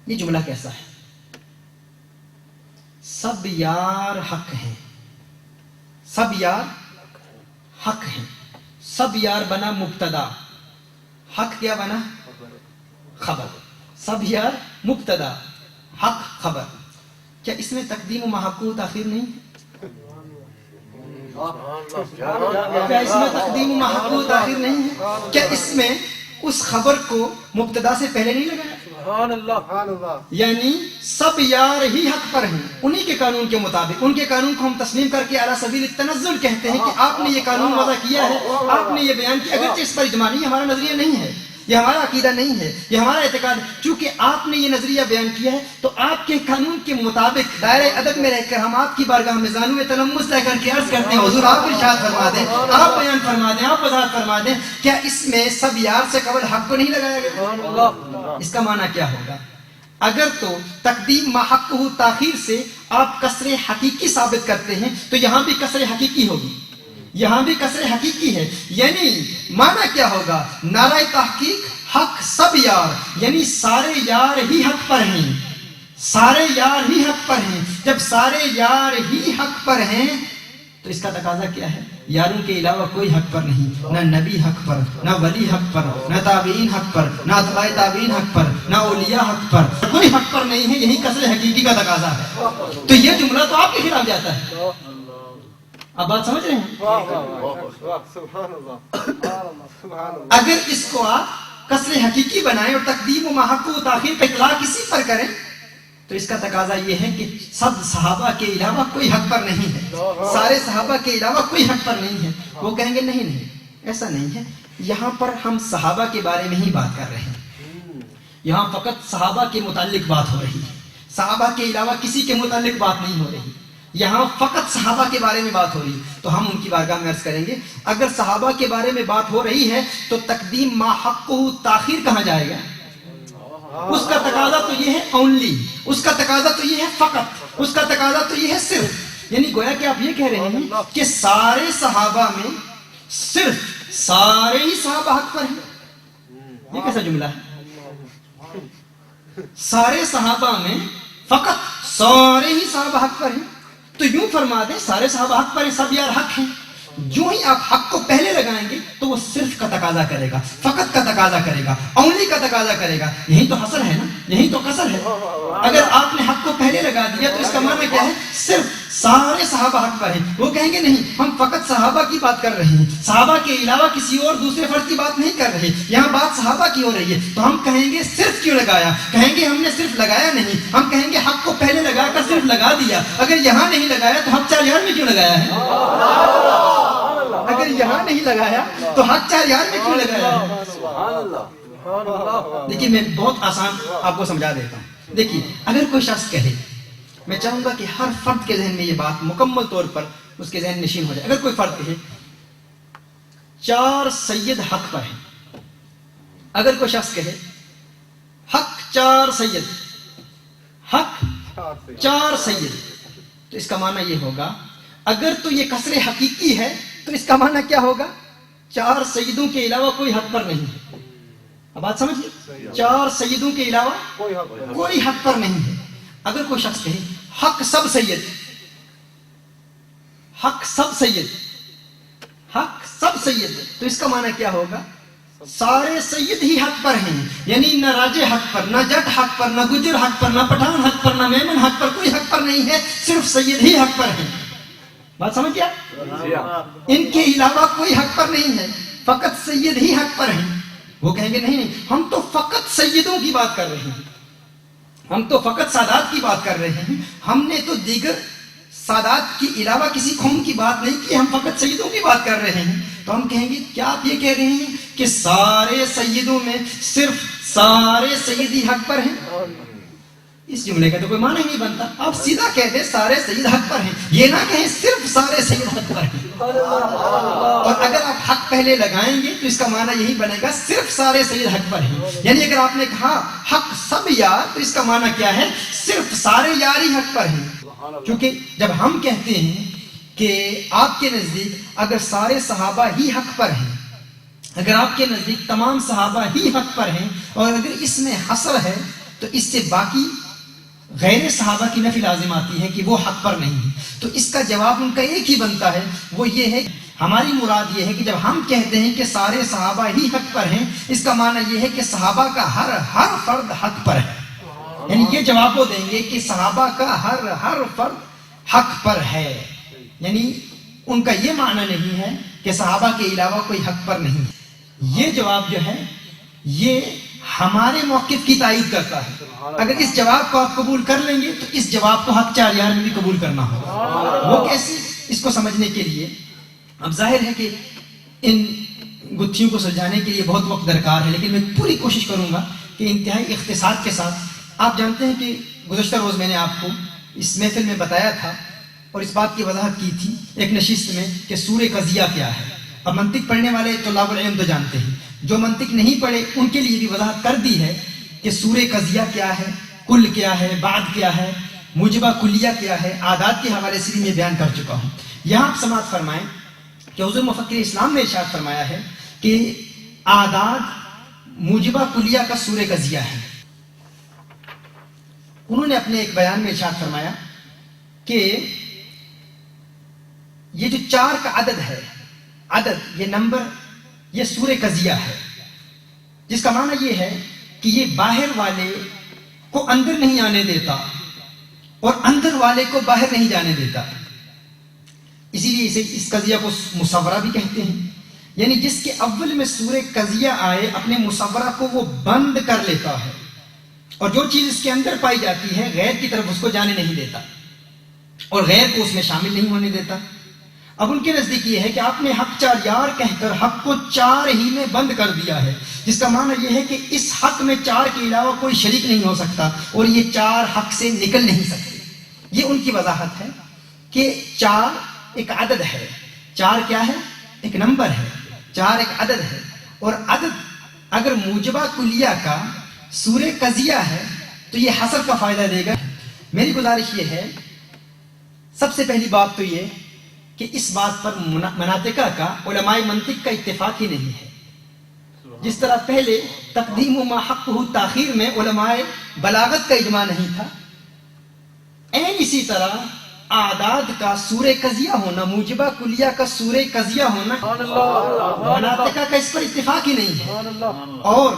یہ جملہ کیسا ہے؟ سب یار حق ہیں، سب یار حق ہیں، سب یار بنا مبتدا، حق کیا بنا؟ خبر، سب یار مبتدا حق خبر۔ کیا اس میں تقدیم و محقو تاخیر نہیں؟ کیا اس میں تقدیم و محقو تاخیر نہیں ہے؟ کیا اس میں اس خبر کو مبتدا سے پہلے نہیں لگایا. سبحان اللہ. یعنی سب یار ہی حق پر ہیں انہی کے قانون کے مطابق. ان کے قانون کو ہم تسلیم کر کے علی سبیل التنزل کہتے ہیں کہ آپ نے یہ قانون وضع کیا ہے, آپ نے یہ بیان کیا, اگرچہ اس پر اجماع نہیں, ہمارا نظریہ نہیں ہے, یہ ہمارا عقیدہ نہیں ہے, یہ ہمارا اعتقاد ہے. چونکہ آپ نے یہ نظریہ بیان کیا ہے تو آپ کے قانون کے مطابق دائرۂ ادب میں رہ کر ہم آپ کی بارگاہ میں زانو تلمس لے کر کے عرض کرتے ہیں حضور آپ ارشاد فرما دیں, آپ بیان فرما دیں, آپ وضاحت فرما دیں, کیا اس میں سب یار سے قبل حق کو نہیں لگایا گیا؟ اس کا معنی کیا ہوگا؟ اگر تو تقدیم ما حق ہو تاخیر سے آپ کسر حقیقی ثابت کرتے ہیں تو یہاں بھی کسر حقیقی ہوگی, یہاں بھی کسر حقیقی ہے. یعنی معنی کیا ہوگا؟ نعرہ تحقیق حق سب یار, یعنی سارے یار ہی حق پر ہیں, سارے یار ہی حق پر ہیں. جب سارے یار ہی حق پر ہیں تو اس کا تقاضا کیا ہے؟ یاروں کے علاوہ کوئی حق پر نہیں, نہ نبی حق پر, نہ ولی حق پر, نہ تابعین حق پر, نہ اتباع تابعین حق پر, نہ اولیاء حق پر, کوئی حق پر نہیں ہے. یہی کسر حقیقی کا تقاضا ہے. تو یہ جملہ تو آپ کے خلاف جاتا ہے. اب بات سمجھ رہے ہیں؟ اگر اس کو آپ کسر حقیقی بنائیں اور تقدیم و ما حق و تاخیر پہ اطلاق اسی پر کریں تو اس کا تقاضا یہ ہے کہ سب صحابہ کے علاوہ کوئی حق پر نہیں ہے, سارے صحابہ کے علاوہ کوئی حق پر نہیں ہے. وہ کہیں گے نہیں, ایسا نہیں ہے, یہاں پر ہم صحابہ کے بارے میں ہی بات کر رہے ہیں, یہاں فقط صحابہ کے متعلق بات ہو رہی ہے, صحابہ کے علاوہ کسی کے متعلق بات نہیں ہو رہی, یہاں فقط صحابہ کے بارے میں بات ہو رہی ہے. تو ہم ان کی بارگاہ میں عرض کریں گے اگر صحابہ کے بارے میں بات ہو رہی ہے تو تقدیم ما حق و تاخیر کہاں جائے گا؟ اس کا تقاضا تو یہ ہے اونلی, اس کا تقاضا تو یہ ہے فقط, اس کا تقاضا تو یہ ہے صرف. یعنی گویا کہ آپ یہ کہہ رہے ہیں کہ سارے صحابہ میں صرف سارے ہی صحابہ حق پر ہیں. یہ کیسا جملہ ہے؟ سارے صحابہ میں فقط سارے ہی صحابہ حق پر ہیں. تو یوں فرما دیں سارے صحابہ حق پر ہیں, سب یار حق ہیں. جو ہی آپ حق کو پہلے لگائیں گے تو وہ صرف کا تقاضا کرے گا, فقط کا تقاضا کرے گا, اونلی کا تقاضا کرے گا. یہی تو حصر ہے نا, یہی تو قصر ہے. اگر آپ نے حق کو پہلے لگا دیا تو اس کا معنی کیا ہے؟ صرف سارے صحابہ حق پر ہیں. وہ کہیں گے نہیں, ہم فقط صحابہ کی بات کر رہے ہیں, صحابہ کے علاوہ کسی اور دوسرے فرد کی بات نہیں کر رہے, یہاں بات صحابہ کی ہو رہی ہے. تو ہم کہیں گے صرف کیوں لگایا؟ کہیں گے ہم نے صرف لگایا نہیں, ہم کہیں گے حق کو پہلے لگا کر صرف لگا دیا. اگر یہاں نہیں لگایا تو حق 4 یار میں کیوں لگایا ہے؟ اگر یہاں نہیں لگایا تو حق 4 یار میں کیوں لگایا ہے؟ دیکھیے میں بہت آسان آپ کو سمجھا دیتا ہوں. دیکھیے اگر کوئی شخص کہے, میں چاہوں گا کہ ہر فرد کے ذہن میں یہ بات مکمل طور پر اس کے ذہن نشین ہو جائے. اگر کوئی فرد کہے 4 سید حق پر ہیں, اگر کوئی شخص کہے حق 4 سید, حق 4 سید, تو اس کا معنی یہ ہوگا اگر تو یہ کسر حقیقی ہے تو اس کا معنی کیا ہوگا؟ 4 سیدوں کے علاوہ کوئی حق پر نہیں ہے. اب بات سمجھیے, 4 سیدوں کے علاوہ کوئی حق پر نہیں ہے. اگر کوئی شخص کہے حق سب سید, حق سب سید, حق سب سید, تو اس کا معنی کیا ہوگا؟ سارے سید ہی حق پر ہیں. یعنی نہ راجے حق پر, نہ جٹ حق پر, نہ گجر حق پر, نہ پٹھان حق پر, نہ میمن حق پر, کوئی حق پر نہیں ہے, صرف سید ہی حق پر ہیں. بات سمجھ گیا؟ ان کے علاوہ کوئی حق پر نہیں ہے, فقط سید ہی حق پر ہیں. وہ کہیں گے نہیں, ہم تو فقط سیدوں کی بات کر رہے ہیں, ہم تو فقط سادات کی بات کر رہے ہیں, ہم نے تو دیگر سادات کے علاوہ کسی قوم کی بات نہیں کی, ہم فقط سیدوں کی بات کر رہے ہیں. تو ہم کہیں گے کیا آپ یہ کہہ رہے ہیں کہ سارے سیدوں میں صرف سارے سید ہی حق پر ہیں؟ اس جملے کا تو کوئی معنی ہی نہیں بنتا. آپ سیدھا کہہ دیں سارے سید حق پر ہیں, یہ نہ کہیں صرف سارے سید حق پر ہیں. اور اگر آپ حق پہلے لگائیں گے تو اس کا معنی یہی بنے گا صرف سارے سید حق پر ہیں. یعنی اگر آپ نے کہا حق سب یار تو اس کا معنی کیا ہے؟ صرف سارے یار ہی حق پر ہیں. کیونکہ جب ہم کہتے ہیں کہ آپ کے نزدیک اگر سارے صحابہ ہی حق پر ہیں, اگر آپ کے نزدیک تمام صحابہ ہی حق پر ہیں, اور اگر اس میں حصر ہے تو اس سے باقی غیر صحابہ کی نفی لازم آتی ہے کہ وہ حق پر نہیں ہے. تو اس کا جواب ان کا ایک ہی بنتا ہے, وہ یہ ہے ہماری مراد یہ ہے کہ جب ہم کہتے ہیں کہ سارے صحابہ ہی حق پر ہیں, اس کا معنی یہ ہے کہ صحابہ کا ہر فرد حق پر ہے. یعنی یہ جواب وہ دیں گے کہ صحابہ کا ہر فرد حق پر ہے. یعنی ان کا یہ معنی نہیں ہے کہ صحابہ کے علاوہ کوئی حق پر نہیں. یہ جواب جو ہے یہ ہمارے موقف کی تائید کرتا ہے. اگر اس جواب کو آپ قبول کر لیں گے تو اس جواب کو حق 4 یار میں بھی قبول کرنا ہوگا. وہ کیسے؟ اس کو سمجھنے کے لیے اب ظاہر ہے کہ ان گتھیوں کو سلجھانے کے لیے بہت وقت درکار ہے، لیکن میں پوری کوشش کروں گا کہ انتہائی اختصار کے ساتھ. آپ جانتے ہیں کہ گزشتہ روز میں نے آپ کو اس محفل میں بتایا تھا اور اس بات کی وضاحت کی تھی ایک نشست میں کہ سورہ قضیہ کیا ہے. اب منطق پڑھنے والے طلاب العلم تو جانتے ہیں، جو منطق نہیں پڑھے ان کے لیے بھی وضاحت کر دی ہے کہ سورہ قضیہ کیا ہے، کل کیا ہے، بعد کیا ہے، موجبہ کلیہ کیا ہے. اعداد کے حوالے سے بھی میں بیان کر چکا ہوں. یہاں آپ سماعت فرمائیں کہ حضور مفکر اسلام نے ارشاد فرمایا ہے کہ اعداد موجبہ کلیہ کا سورہ قضیہ ہے. انہوں نے اپنے ایک بیان میں ارشاد فرمایا کہ یہ جو 4 کا عدد ہے، عدد یہ نمبر، یہ سورہ قضیہ ہے، جس کا معنی یہ ہے کہ یہ باہر والے کو اندر نہیں آنے دیتا اور اندر والے کو باہر نہیں جانے دیتا. اسی لیے اسے اس قضیہ کو مصورہ بھی کہتے ہیں. یعنی جس کے اول میں سورہ قضیہ آئے اپنے مصورہ کو وہ بند کر لیتا ہے اور جو چیز اس کے اندر پائی جاتی ہے غیر کی طرف اس کو جانے نہیں دیتا اور غیر کو اس میں شامل نہیں ہونے دیتا. اب ان کے نزدیک یہ ہے کہ آپ نے حق 4 یار کہہ کر حق کو 4 ہی میں بند کر دیا ہے، جس کا معنی یہ ہے کہ اس حق میں 4 کے علاوہ کوئی شریک نہیں ہو سکتا اور یہ 4 حق سے نکل نہیں سکتے. یہ ان کی وضاحت ہے کہ 4 ایک عدد ہے. 4 کیا ہے؟ ایک نمبر ہے. 4 ایک عدد ہے اور عدد اگر موجبہ کلیہ کا سورہ قضیہ ہے تو یہ حصر کا فائدہ دے گا. میری گزارش یہ ہے، سب سے پہلی بات تو یہ کہ اس بات پر مناطقہ کا علماء منطق کا اتفاق ہی نہیں ہے. جس طرح پہلے تقدیم ما حقہ تاخیر میں علماء بلاغت کا اجماع نہیں تھا، این اسی طرح اعداد کا سورہ قضیہ ہونا، موجبہ کلیہ کا سورہ قضیہ ہونا، مناطقہ کا اس پر اتفاق ہی نہیں ہے. اور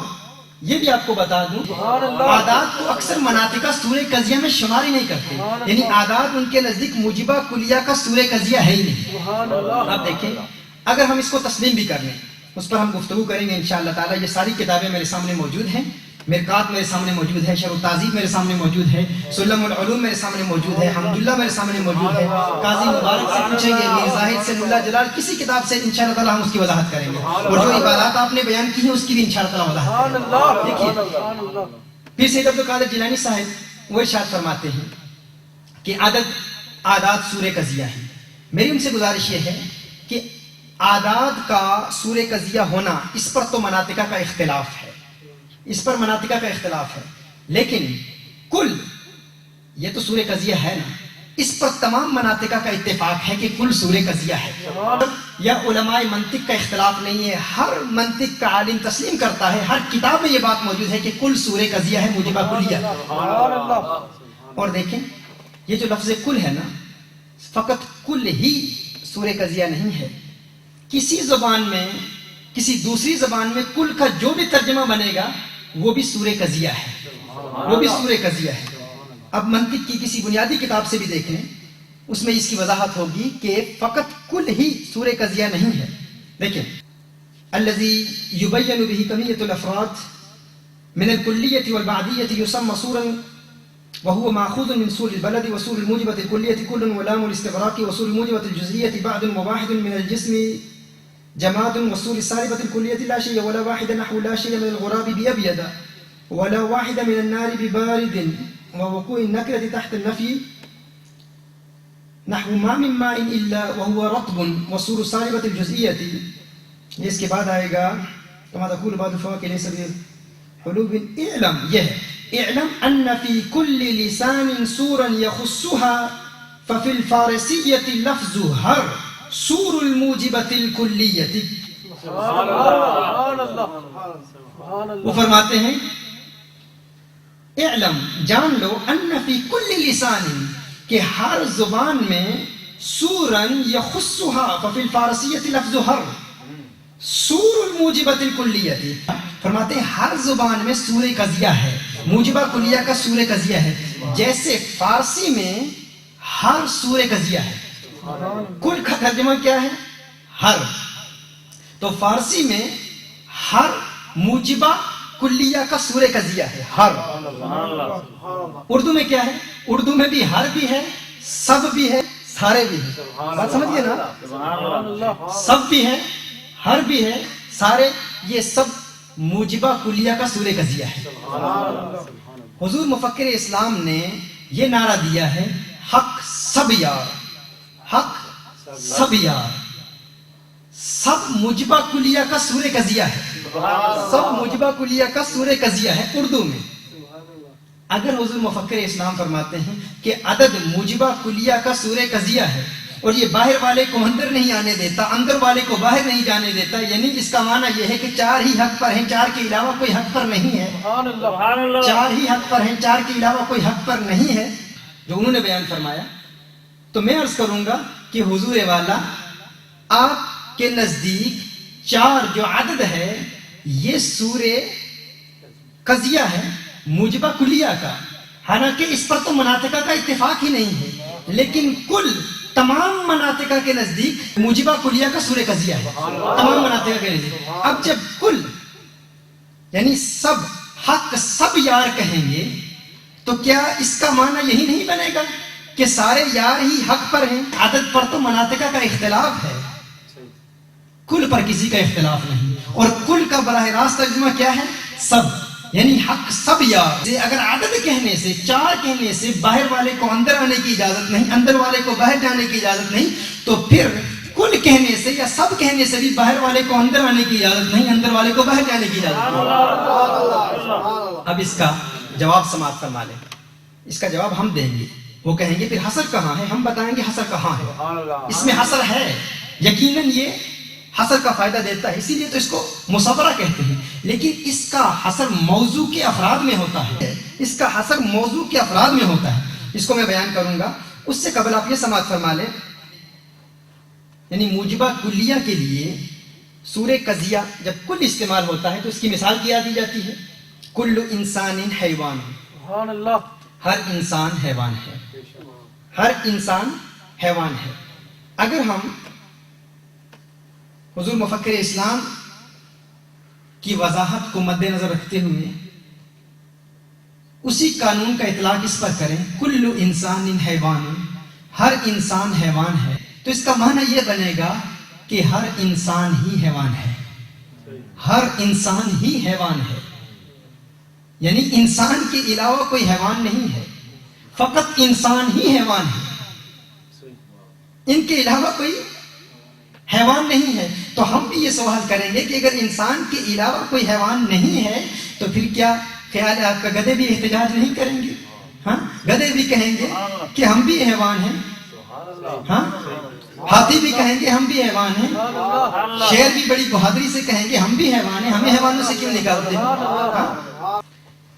یہ بھی آپ کو بتا دوں، اعداد کو اکثر مناطقہ سورہ قضیہ میں شمار ہی نہیں کرتے. یعنی اعداد ان کے نزدیک موجبہ کلیہ کا سورہ قضیہ ہے ہی نہیں. آپ دیکھیں، اگر ہم اس کو تسلیم بھی کر لیں، اس پر ہم گفتگو کریں گے انشاءاللہ تعالی. یہ ساری کتابیں میرے سامنے موجود ہیں، مرقات میرے سامنے موجود ہے، شرح التہذیب میرے سامنے موجود ہے، سلم العلوم میرے سامنے موجود ہے، حمداللہ میرے سامنے موجود ہے. قاضی مبارک سے پوچھیں گے، میر زاہد سے، ملا جلال، کسی کتاب سے انشاءاللہ تعالی ہم اس کی وضاحت کریں گے اور جو عبادات آپ نے بیان کی ہیں اس کی بھی انشاءاللہ تعالی وضاحت کریں گے. دیکھیے، پھر سید عبد القادر جیلانی صاحب وہ ارشاد فرماتے ہیں کہ اعداد سورہ قضیہ ہے. میری ان سے گزارش یہ ہے کہ اعداد کا سورہ قضیہ ہونا، اس پر تو مناطقہ کا اختلاف ہے، اس پر مناطقہ کا اختلاف ہے، لیکن کل یہ تو سورہ قضیہ ہے نا، اس پر تمام مناطقہ کا اتفاق ہے کہ کل سورہ قضیہ ہے. یا علماء منطق کا اختلاف نہیں ہے، ہر منطق کا عالم تسلیم کرتا ہے، ہر کتاب میں یہ بات موجود ہے کہ کل سورہ قضیہ ہے، موجبہ کلیہ. اور دیکھیں، یہ جو لفظ کل ہے نا، فقط کل ہی سورہ قضیہ نہیں ہے. کسی زبان میں، کسی دوسری زبان میں کل کا جو بھی ترجمہ بنے گا وہ بھی سورہ قضیہ ہے، وہ بھی سورہ قضیہ ہے. اب منطق کی کسی بنیادی کتاب سے بھی دیکھ لیں، اس میں اس کی وضاحت ہوگی کہ فقط کل ہی سورہ قضیہ نہیں ہے. دیکھیں، الذی یبین به کمیۃ الافراد من الکلیۃ والبعدیۃ یسمى سورا وهو ماخوذ من سور البلد وسور الموجبة الكلية كل ولام الاستغراق وسور الموجبة الجزئية بعد وواحد من الجسم جماد وسور السالبة الكلية لا شيء ولا واحد نحو لا شيء من الغراب بأبيض ولا واحد من النار ببارد ووقوع النكرة تحت النفي نحو ما من ماء إلا وهو رطب وسور السالبة الجزئية. اس کے بعد آئے گا كما تقول بعض الفواكه ليس بحلوب. اعلم، یہ اعلم ان في كل لسان سورا يخصها ففي الفارسية لفظ هر سور الموجبة الكلية. وہ فرماتے ہیں اعلم، جان لو، ان فی کل لسان، کہ ہر زبان میں، سورن یخصها ففی الفارسیۃ لفظ ہر سور الموجبۃ الکلیۃ. فرماتے ہیں ہر زبان میں سورہ قضیہ ہے، موجبہ کلیہ کا سورہ قضیہ ہے، جیسے فارسی میں ہر سورہ قضیہ ہے. کل کا ترجمہ کیا ہے؟ ہر. تو فارسی میں ہر موجبہ کلیہ کا سورہ قضیہ ہے. ہر اردو میں کیا ہے؟ اردو میں بھی ہر بھی ہے، سب بھی ہے، سارے بھی ہے. بات سمجھئے نا؟ سب بھی ہے، ہر بھی ہے، سارے، یہ سب موجبہ کلیہ کا سورہ قضیہ ہے. حضور مفکر اسلام نے یہ نعرہ دیا ہے، حق سب یار، حق سب یار. سب موجبہ کلیہ کا سورہ قضیہ ہے. سب موجبہ کلیہ کا سورہ قضیہ ہے اردو میں. اگر حضور مفکر اسلام فرماتے ہیں کہ عدد موجبہ کلیہ کا سورہ قضیہ ہے اور یہ باہر والے کو اندر نہیں آنے دیتا، اندر والے کو باہر نہیں جانے دیتا، یعنی اس کا معنی یہ ہے کہ چار ہی حق پر ہیں، چار کے علاوہ کوئی حق پر نہیں ہے. چار ہی حق پر ہیں، چار کے علاوہ کوئی حق پر نہیں ہے، جو انہوں نے بیان فرمایا. تو میں عرض کروں گا کہ حضور والا آپ کے نزدیک چار جو عدد ہے یہ سورہ قضیہ ہے موجبہ کلیہ کا. حالانکہ اس پر تو مناطقہ کا اتفاق ہی نہیں ہے، لیکن کل تمام مناطقہ کے نزدیک موجبہ کلیہ کا سورہ قضیہ ہے. تمام مناطقہ کے نزدیک. اب جب کل یعنی سب حق سب یار کہیں گے تو کیا اس کا معنی یہی نہیں بنے گا کہ سارے یار ہی حق پر ہیں؟ عدد پر تو مناطقہ کا اختلاف ہے، کل پر کسی کا اختلاف نہیں. اور کل کا براہ راست ترجمہ کیا ہے؟ سب، یعنی حق سب یار. اگر عدد کہنے سے، چار کہنے سے باہر والے کو اندر آنے کی اجازت نہیں، اندر والے کو باہر جانے کی اجازت نہیں، تو پھر کل کہنے سے یا سب کہنے سے بھی باہر والے کو اندر آنے کی اجازت نہیں، اندر والے کو باہر جانے کی اجازت نہیں. اب اس کا جواب سماعت فرما لیں. اس کا جواب ہم دیں گے. وہ کہیں گے پھر حصر کہاں ہے؟ ہم بتائیں گے حصر کہاں ہے. اس میں حصر ہے، یقیناً یہ حصر کا فائدہ دیتا ہے، اسی لیے تو اس کو مصورہ کہتے ہیں. لیکن اس کا حصر موضوع کے افراد میں ہوتا ہے. اس کا حصر موضوع کے افراد میں ہوتا ہے. اس کو میں بیان کروں گا. اس سے قبل آپ یہ سماعت فرما لیں، یعنی موجبہ کلیہ کے لیے سورہ قضیہ جب کل استعمال ہوتا ہے تو اس کی مثال کیا دی جاتی ہے؟ کل انسان حیوان. ہر انسان حیوان ہے، ہر انسان حیوان ہے. اگر ہم حضور مفکر اسلام کی وضاحت کو مد نظر رکھتے ہوئے اسی قانون کا اطلاق اس پر کریں، کل انسان حیوان، ہر انسان حیوان ہے، تو اس کا معنی یہ بنے گا کہ ہر انسان ہی حیوان ہے. ہر انسان ہی حیوان ہے، یعنی انسان کے علاوہ کوئی حیوان نہیں ہے، فقط انسان ہی حیوان ہے، ان کے علاوہ کوئی حیوان نہیں ہے. تو ہم بھی یہ سوال کریں گے کہ اگر انسان کے علاوہ کوئی حیوان نہیں ہے تو پھر کیا خیال ہے آپ کا گدھے بھی احتجاج نہیں کریں گے؟ ہاں، گدھے بھی کہیں گے کہ ہم بھی حیوان ہیں. ہاں، ہاتھی بھی کہیں گے ہم بھی حیوان ہیں. شیر بھی بڑی بہادری سے کہیں گے ہم بھی حیوان ہیں، ہمیں حیوانوں سے کیوں نکالتے ہیں؟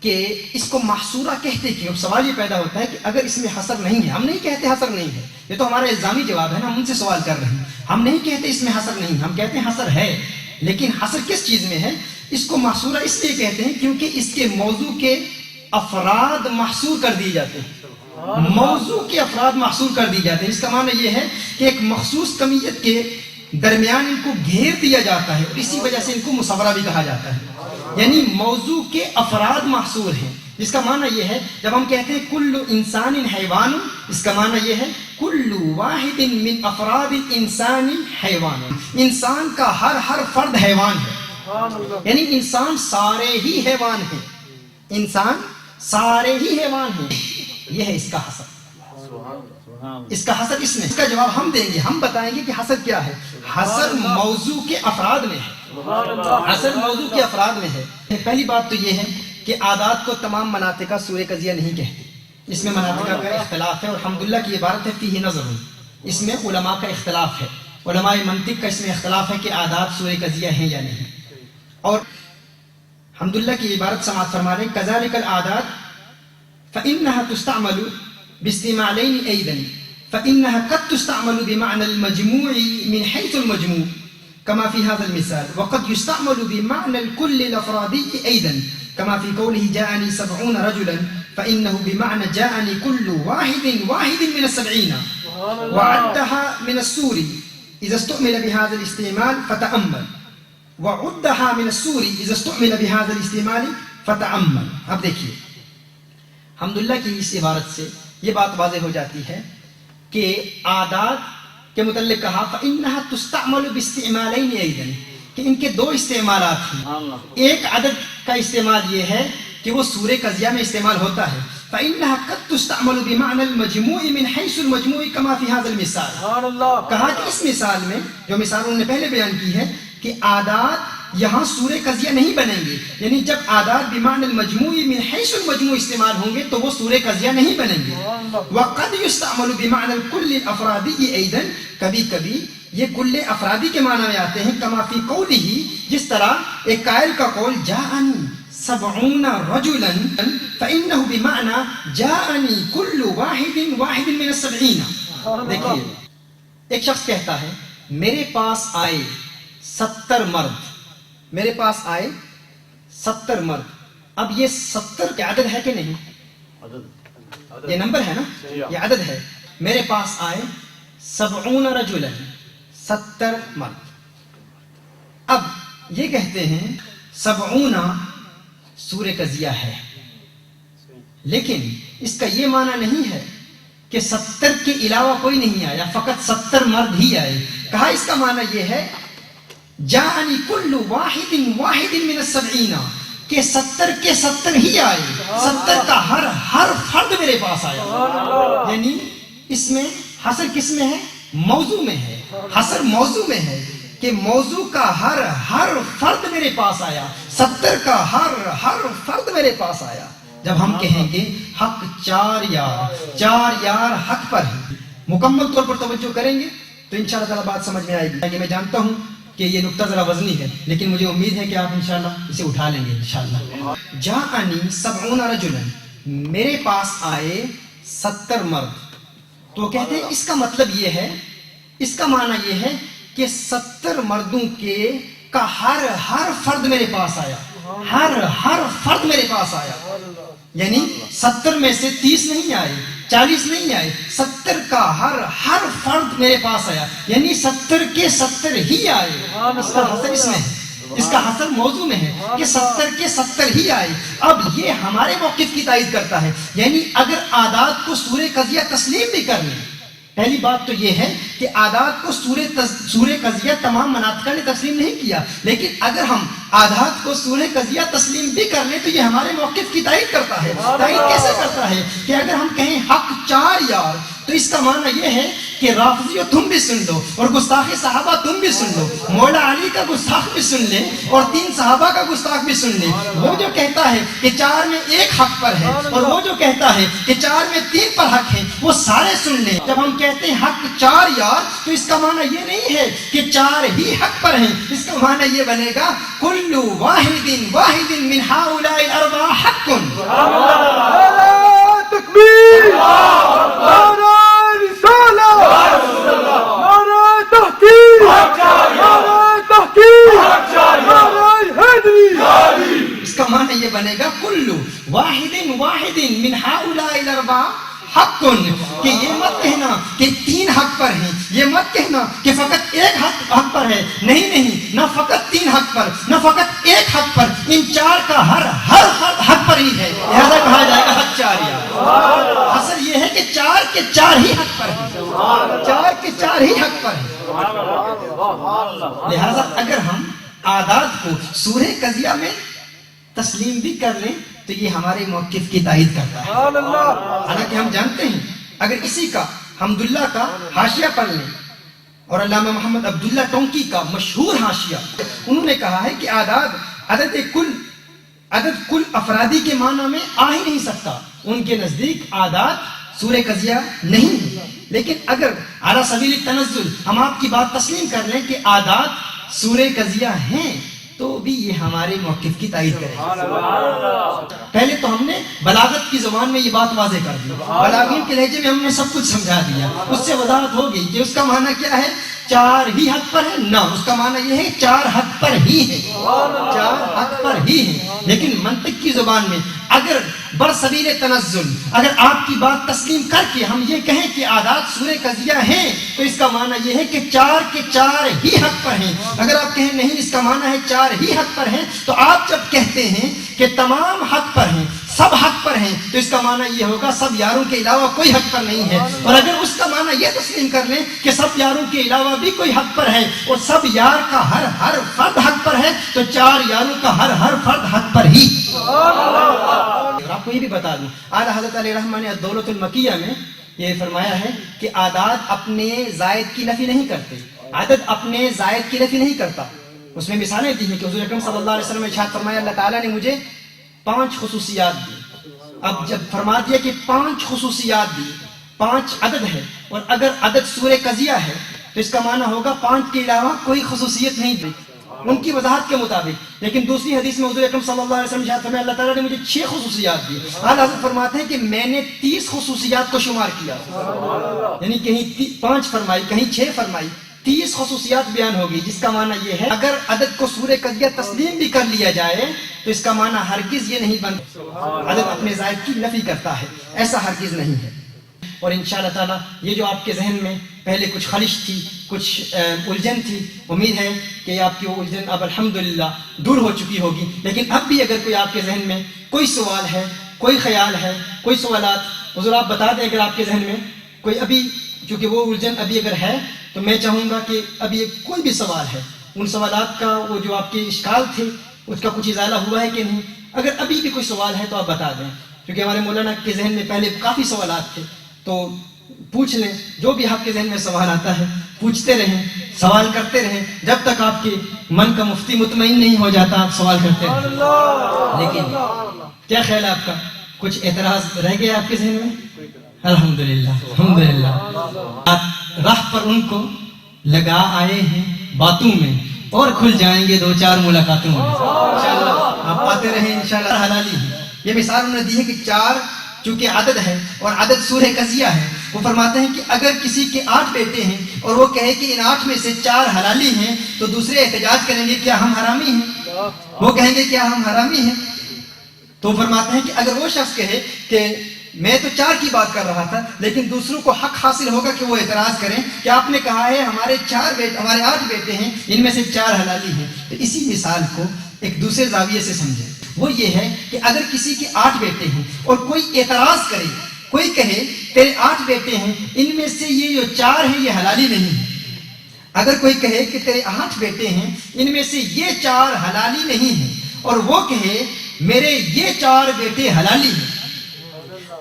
کہ اس کو محصورہ کہتے کیوں؟ سوال یہ پیدا ہوتا ہے کہ اگر اس میں حصر نہیں ہے، ہم نہیں کہتے حصر نہیں ہے، یہ تو ہمارا الزامی جواب ہے نا، ہم ان سے سوال کر رہے ہیں. ہم نہیں کہتے اس میں حصر نہیں، ہم کہتے ہیں حصر ہے. لیکن حصر کس چیز میں ہے؟ اس کو محصورہ اس لیے کہتے ہیں کیونکہ اس کے موضوع کے افراد محصور کر دیے جاتے ہیں. موضوع کے افراد محصور کر دیے جاتے ہیں. اس کا معنی یہ ہے کہ ایک مخصوص کمیت کے درمیان ان کو گھیر دیا جاتا ہے اور اسی وجہ سے ان کو مصورہ بھی کہا جاتا ہے. یعنی موضوع کے افراد محصور ہیں. جس کا معنی یہ ہے جب ہم کہتے ہیں کل انسان حیوان، اس کا معنی یہ ہے کل واحد من افراد انسان حیوان، انسان کا ہر فرد حیوان ہے. یعنی انسان سارے ہی حیوان ہیں، انسان سارے ہی حیوان ہیں. یہ ہے اس کا حصر. اس کا حصر اس میں، اس کا جواب ہم دیں گے. ہم بتائیں گے کہ حصر کیا ہے. حصر موضوع کے افراد میں ہے. حصر موضوع کے افراد میں ہے. پہلی بات تو یہ ہے کہ عادات کو تمام مناطقہ سورہ قضیہ نہیں کہتے. اس میں مناطقہ کا اختلاف ہے اور الحمدللہ کی عبارت ہے فیہ نظر. اس میں علماء کا اختلاف ہے، علماء منطق کا اس میں اختلاف ہے کہ عادات سورہ قضیہ ہیں یا نہیں. اور الحمدللہ کی عبارت سماعت فرما رہے ہیں کذالک العادات فإنها تستعمل باستعمالين أيضا، فإنها قد تستعمل بمعنى المجموع من حيث المجموع كما في هذا المثال، وقد يستعمل بمعنى الكل الأفرادي أيضا كما في قوله جاءني 70 رجلا، فإنه بمعنى جاءني كل واحد من 70 وعدها من السور. إذا استعمل بهذا الاستعمال فتأمل وعدها من السور اذا استعمل بهذا الاستعمال فتأمل. اب دیکھیے حمدللہ کی اس عبارت سے یہ بات واضح ہو جاتی ہے کہ عادات کے متعلق کہا فإنها تستعمل باستعمالين ايضا کہ ان کے دو استعمالات ہیں. ایک عدد کا استعمال یہ ہے کہ وہ سورہ قضیہ میں استعمال ہوتا ہے. فإنها قد تستعمل بمعنى المجموع من حيث المجموع كما في هذا المثال. کہا کہ اس مثال میں جو مثال انہوں نے پہلے بیان کی ہے کہ عادات یہاں سورہ قضیہ نہیں بنیں گے, یعنی جب عادات بمعنى المجموع من حيث المجموع استعمال ہوں گے تو وہ سورہ قضیہ نہیں بنیں گے. وقد يستعمل بمعنى الكل الافرادی ايضا, کبھی کبھی یہ کل افرادی کے معنی میں آتے ہیں. کما فی قوله, جس طرح ایک قائل کا قول جاءنی 70 رجلا فإنه بمعنى جاءنی كل واحد من 70. دیکھیے ایک شخص کہتا ہے میرے پاس آئے 70 مرد, میرے پاس آئے 70 مرد. اب یہ 70 کے عدد ہے کہ نہیں؟ یہ نمبر ہے نا, یہ عدد ہے. میرے پاس آئے 70 رجلا, 70 مرد. اب یہ کہتے ہیں 70 سورہ قضیہ ہے, لیکن اس کا یہ معنی نہیں ہے کہ 70 کے علاوہ کوئی نہیں آیا, فقط 70 مرد ہی آئے. کہا اس کا معنی یہ ہے جاءنی کل واحد من 70 کہ 70 کے 70 ہی آئے, 70 کا ہر فرد میرے پاس آیا. یعنی اس میں حصر کس میں ہے؟ موضوع میں ہے. حصر موضوع میں ہے کہ موضوع کا ہر فرد میرے پاس آیا, 70 کا ہر فرد میرے پاس آیا. جب ہم کہیں گے حق 4 یار حق پر ہے, مکمل طور پر توجہ کریں گے تو انشاءاللہ تعالی بات سمجھ میں آئے گی. میں جانتا ہوں کہ یہ نقطہ ذرا وزنی ہے, لیکن مجھے امید ہے کہ آپ انشاءاللہ اسے اٹھا لیں گے انشاءاللہ. جاءنی 70 رجلا, میرے پاس آئے 70 مرد. تو کہتے ہیں اس کا مطلب یہ ہے, اس کا معنی یہ ہے کہ 70 مردوں کا ہر فرد میرے پاس آیا, ہر فرد میرے پاس آیا. یعنی 70 میں سے 30 نہیں آئے, 40 نہیں آئے, 70 کا ہر فرد میرے پاس آیا. یعنی 70 کے 70 ہی آئے. اس کا حصر اس میں ہے, اس کا حصر موضوع میں ہے کہ 70 کے 70 ہی آئے. اب یہ ہمارے موقف کی تائید کرتا ہے. یعنی اگر عادات کو سورہ قضیہ تسلیم بھی کر لیں, پہلی بات تو یہ ہے کہ عادات کو سورہ قضیہ تمام مناطق نے تسلیم نہیں کیا, لیکن اگر ہم عادات کو سورہ قضیہ تسلیم بھی کر لیں تو یہ ہمارے موقف کی تائید کرتا ہے. تائید کیسے کرتا ہے کہ اگر ہم کہیں حق 4 یار تو اس کا معنی یہ ہے کہ رافضیو تم بھی سن لو اور گستاخ صحابہ تم بھی سن لو, مولا علی کا گستاخ بھی سن لیں اور 3 صحابہ کا گستاخ بھی سن لیں. وہ جو کہتا ہے کہ 4 میں 1 حق پر ہے اور وہ جو کہتا ہے کہ 4 میں 3 پر حق ہے, وہ سارے سن لیں. جب ہم کہتے ہیں حق 4 یار تو اس کا معنی یہ نہیں ہے کہ 4 ہی حق پر ہیں. اس کا معنی یہ بنے گا کل واحد من هؤلاء الاربعه حق. تکبیر, نعرہ رسالہ, نعرہ تحقیق, نعرہ تحقیق, نعرہ حیدری. اس کا معنی یہ بنے گا کل واحد من هؤلاء الاربعه حق, کہ یہ مت کہنا کہ 3 حق پر ہیں, یہ مت کہنا کہ فقط 1 حق پر ہے. نہیں, نہ فقط 3 حق پر, نہ فقط 1 حق پر, ان 4 کا ہر حق پر ہی ہے. لہذا کہا جائے گا حق 4 یار. اصل یہ ہے کہ 4 کے 4 ہی حق پر ہیں, 4 کے 4 ہی حق پر ہیں. لہذا اگر ہم عادات کو سورہ قضیہ میں تسلیم بھی کر لیں تو یہ ہمارے موقف کی تائید کرتا ہے. حالانکہ ہم جانتے ہیں اگر اسی کا حمدللہ کا حاشیہ پڑھ لیں اور علامہ محمد عبداللہ ٹونکی کا مشہور حاشیہ, انہوں نے کہا ہے کہ عدد کل افرادی کے معنی میں آ ہی نہیں سکتا. ان کے نزدیک عادات سورہ قضیہ نہیں ہے. لیکن اگر علی سبیل التنزل ہم آپ کی بات تسلیم کر لیں کہ عادات سورہ قضیہ ہیں تو بھی یہ ہمارے موقف کی تائید کرے. پہلے تو ہم نے بلاغت کی زبان میں یہ بات واضح کر دی, بلاغیوں کے لہجے میں ہم نے سب کچھ سمجھا دیا. اس سے وضاحت ہوگی کہ اس کا معنی کیا ہے. چار ہی حق پر ہے؟ نہ، اس کا معنی یہ ہے چار حق پر ہی ہیں، چار حق پر ہی ہیں۔ لیکن منطق کی زبان میں اگر برسبیل تنزل اگر آپ کی بات تسلیم کر کے ہم یہ کہیں کہ عادات سورہ قضیہ ہیں تو اس کا معنی یہ ہے کہ چار کے چار ہی حق پر ہیں۔ اگر آپ کہیں نہیں اس کا معنی ہے چار ہی حق پر ہیں، تو آپ جب کہتے ہیں کہ تمام حق پر ہیں، سب حق پر ہیں، تو اس کا معنی یہ ہوگا سب یاروں کے علاوہ کوئی حق پر نہیں ہے۔ اور اگر اس کا معنی یہ تسلیم کر لیں کہ سب یاروں کے علاوہ بھی کوئی حق پر ہے اور سب یار کا ہر فرد حق پر ہے، تو چار یاروں کا ہر فرد حق پر ہی۔ اور آپ کو یہ بھی بتا دوں، اعلیٰ حضرت علیہ رحمہ نے الدولۃ المکیہ میں یہ فرمایا ہے کہ عادات اپنے زائد کی نفی نہیں کرتے، عدد اپنے زائد کی نفی نہیں کرتا۔ اس میں مثالیں دی ہیں کہ حضور اکرم صلی اللہ علیہ وسلم نے ارشاد فرمایا اللہ تعالیٰ نے مجھے 5 خصوصیات دی۔ اب جب فرما دیا کہ 5 خصوصیات دی، 5 عدد ہے، اور اگر عدد سورہ قضیہ ہے تو اس کا معنی ہوگا 5 کے علاوہ کوئی خصوصیت نہیں دی ان کی وضاحت کے مطابق۔ لیکن دوسری حدیث میں حضور اکرم صلی اللہ علیہ وسلم ارشاد فرمایا اللہ تعالیٰ نے مجھے 6 خصوصیات دی۔ اعلیٰ حضرت فرماتے ہیں کہ میں نے 30 خصوصیات کو شمار کیا، یعنی کہیں 5 فرمائی، کہیں 6 فرمائی، 30 خصوصیات بیان ہوگی، جس کا معنی یہ ہے اگر عدد کو سورہ قضیہ تسلیم بھی کر لیا جائے تو اس کا معنی ہرگز یہ نہیں بنتا عدد اپنے زائد کی نفی کرتا ہے، ایسا ہرگز نہیں ہے۔ اور انشاءاللہ تعالیٰ یہ جو آپ کے ذہن میں پہلے کچھ خلش تھی، کچھ الجھن تھی، امید ہے کہ آپ کی وہ الجھن اب الحمدللہ دور ہو چکی ہوگی۔ لیکن اب بھی اگر کوئی آپ کے ذہن میں کوئی سوال ہے، کوئی خیال ہے، کوئی سوالات، حضور آپ بتا دیں اگر آپ کے ذہن میں کوئی ابھی، چونکہ وہ الجھن ابھی اگر ہے تو میں چاہوں گا کہ ابھی کوئی بھی سوال ہے، ان سوالات کا وہ جو آپ کے اشکال تھے اس کا کچھ ازالہ ہوا ہے کہ نہیں، اگر ابھی بھی کوئی سوال ہے تو آپ بتا دیں، کیونکہ ہمارے مولانا کے ذہن میں پہلے کافی سوالات تھے، تو پوچھ لیں، جو بھی آپ کے ذہن میں سوال آتا ہے پوچھتے رہیں، سوال کرتے رہیں، جب تک آپ کے من کا مفتی مطمئن نہیں ہو جاتا آپ سوال کرتے رہیں۔ لیکن کیا خیال ہے آپ کا؟ کچھ اعتراض رہ گیا آپ کے ذہن میں؟ الحمدللہ الحمدللہ آپ راہ پر ان کو لگا آئے ہیں باتوں میں، اور کھل جائیں گے 2-4 ملاقاتوں میں انشاءاللہ۔ آپ آتے رہیں انشاءاللہ، حلالی ہے۔ یہ مثال انہوں نے دی ہے کہ 4 چونکہ عدد ہے اور عدد سورہ قضیہ ہے، وہ فرماتے ہیں کہ اگر کسی کے 8 بیٹے ہیں اور وہ کہے کہ ان 8 میں سے 4 حلالی ہیں تو دوسرے احتجاج کریں گے کیا ہم حرامی ہیں؟ وہ کہیں گے کیا ہم حرامی ہیں؟ تو فرماتے ہیں کہ اگر وہ شخص کہے کہ میں تو 4 کی بات کر رہا تھا، لیکن دوسروں کو حق حاصل ہوگا کہ وہ اعتراض کریں کہ آپ نے کہا ہے ہمارے 8 بیٹے ہیں، ان میں سے 4 حلالی ہیں، تو اسی مثال کو ایک دوسرے زاویے سے سمجھیں۔ وہ یہ ہے کہ اگر کسی کے 8 بیٹے ہیں اور کوئی اعتراض کرے، کوئی کہے تیرے 8 بیٹے ہیں، ان میں سے یہ جو 4 ہیں یہ حلالی نہیں ہے، اگر کوئی کہے کہ تیرے 8 بیٹے ہیں، ان میں سے یہ 4 حلالی نہیں ہیں، اور وہ کہے میرے یہ 4 بیٹے حلالی ہیں،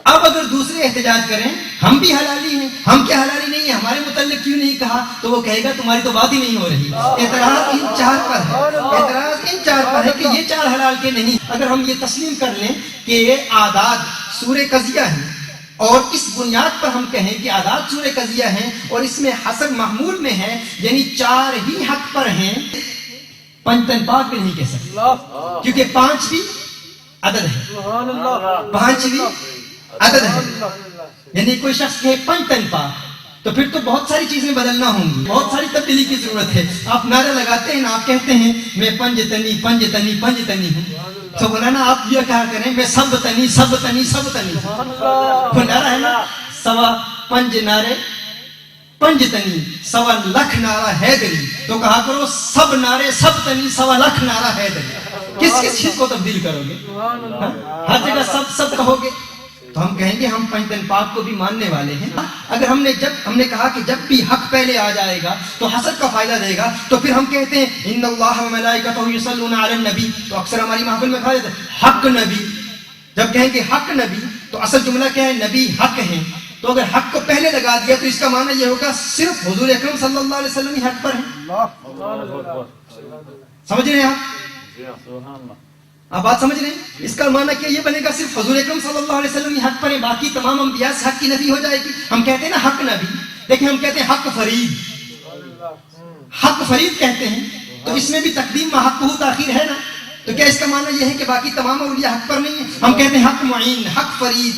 اب اگر دوسرے احتجاج کریں ہم بھی حلالی ہیں، ہم کیا حلالی نہیں ہیں، ہمارے متعلق کیوں نہیں کہا، تو وہ کہے گا تمہاری تو بات ہی نہیں ہو رہی، اعتراض ان 4 پر ہے، اعتراض ان 4 پر ہے کہ یہ 4 حلال کے نہیں۔ اگر ہم یہ تسلیم کر لیں کہ یہ عادات سورہ قضیہ ہیں اور اس بنیاد پر ہم کہیں کہ عادات سورہ قضیہ ہیں اور اس میں حسب محمول میں ہے، یعنی 4 ہی حق پر ہیں، پنجتن پاک بھی نہیں کہہ سکتے، کیونکہ 5 بھی عدد ہے، 5 بھی عدد ہے، یعنی کوئی شخص کہے پنجتن پاک تو پھر تو بہت ساری چیزیں بدلنا ہوں گی، بہت ساری تبدیلی کی ضرورت ہے۔ آپ نعرہ لگاتے ہیں نا، آپ کہتے ہیں میں پنجتنی ہوں، تو مولانا آپ یہ کہا کریں میں سب تنی وہ نعرہ ہے نا، 5.25 نعرے پنجتنی 1.25 لاکھ نعرہ حیدری، تو کہا کرو سب نعرے سب تنی 1.25 لاکھ نعرہ حیدری۔ کس چیز کو تبدیل کرو گے؟ ہر جگہ سب کہو گے، تو ہم کہیں گے ہم پنجتن پاک کو بھی ماننے والے ہیں۔ اگر ہم نے کہا کہ جب بھی حق پہلے آ جائے گا تو حسد کا فائدہ دے گا، تو پھر ہم کہتے ہیں ان اللہ و ملائکتہ یصلون علی النبی، تو اکثر ہماری محفل میں کہا جاتا ہے حق نبی۔ جب کہیں گے حق نبی تو اصل جملہ کیا ہے؟ نبی حق ہیں، تو اگر حق کو پہلے لگا دیا تو اس کا معنی یہ ہوگا صرف حضور اکرم صلی اللہ علیہ وسلم ہی حق پر ہیں۔ سمجھ رہے ہیں آپ بات سمجھ رہے ہیں؟ اس کا معنی کیا یہ بنے گا صرف حضور اکرم صلی اللہ علیہ وسلم ہی حق پر ہیں، باقی تمام انبیاء سے حق کی نفی ہو جائے گی۔ ہم کہتے ہیں نا حق نبی، لیکن ہم کہتے ہیں حق فرید کہتے ہیں، تو اس میں بھی تقدیم ما حق تاخیر ہے نا، تو کیا اس کا معنی یہ ہے کہ باقی تمام اولیاء حق پر نہیں ہیں؟ ہم کہتے ہیں حق معین، حق فرید،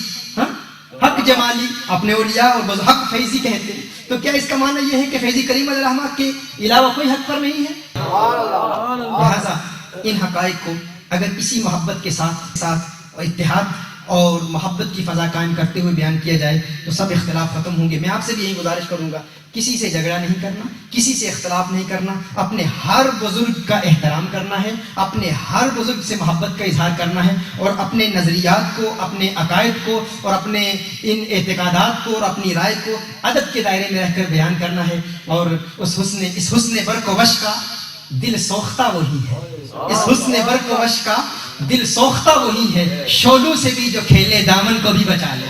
حق جمالی اپنے اولیاء اور بز حق فیضی کہتے ہیں. تو کیا اس کا معنی یہ ہے کہ فیضی کریم علیہ الرحمہ کے علاوہ کوئی حق پر نہیں ہے؟ لہذا ان حقائق کو اگر اسی محبت کے ساتھ اتحاد اور محبت کی فضا قائم کرتے ہوئے بیان کیا جائے تو سب اختلاف ختم ہوں گے. میں آپ سے بھی یہی گزارش کروں گا، کسی سے جھگڑا نہیں کرنا، کسی سے اختلاف نہیں کرنا، اپنے ہر بزرگ کا احترام کرنا ہے، اپنے ہر بزرگ سے محبت کا اظہار کرنا ہے، اور اپنے نظریات کو، اپنے عقائد کو اور اپنے ان اعتقادات کو اور اپنی رائے کو ادب کے دائرے میں رہ کر بیان کرنا ہے. اور اس حسن برق و وش کا دل سوختہ وہی ہے، اس حسن برق و وش کا دل سوختہ وہی ہے. شولو سے بھی جو کھیلے دامن کو بھی بچا لے،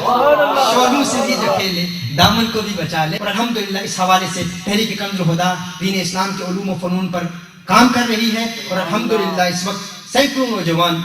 شولو سے بھی جو کھیلے دامن کو بھی بچا لے. اور الحمدللہ اس حوالے سے تحریک کنز الہدیٰ دین اسلام کے علوم و فنون پر کام کر رہی ہے. اور الحمدللہ اس وقت سینکڑوں نوجوان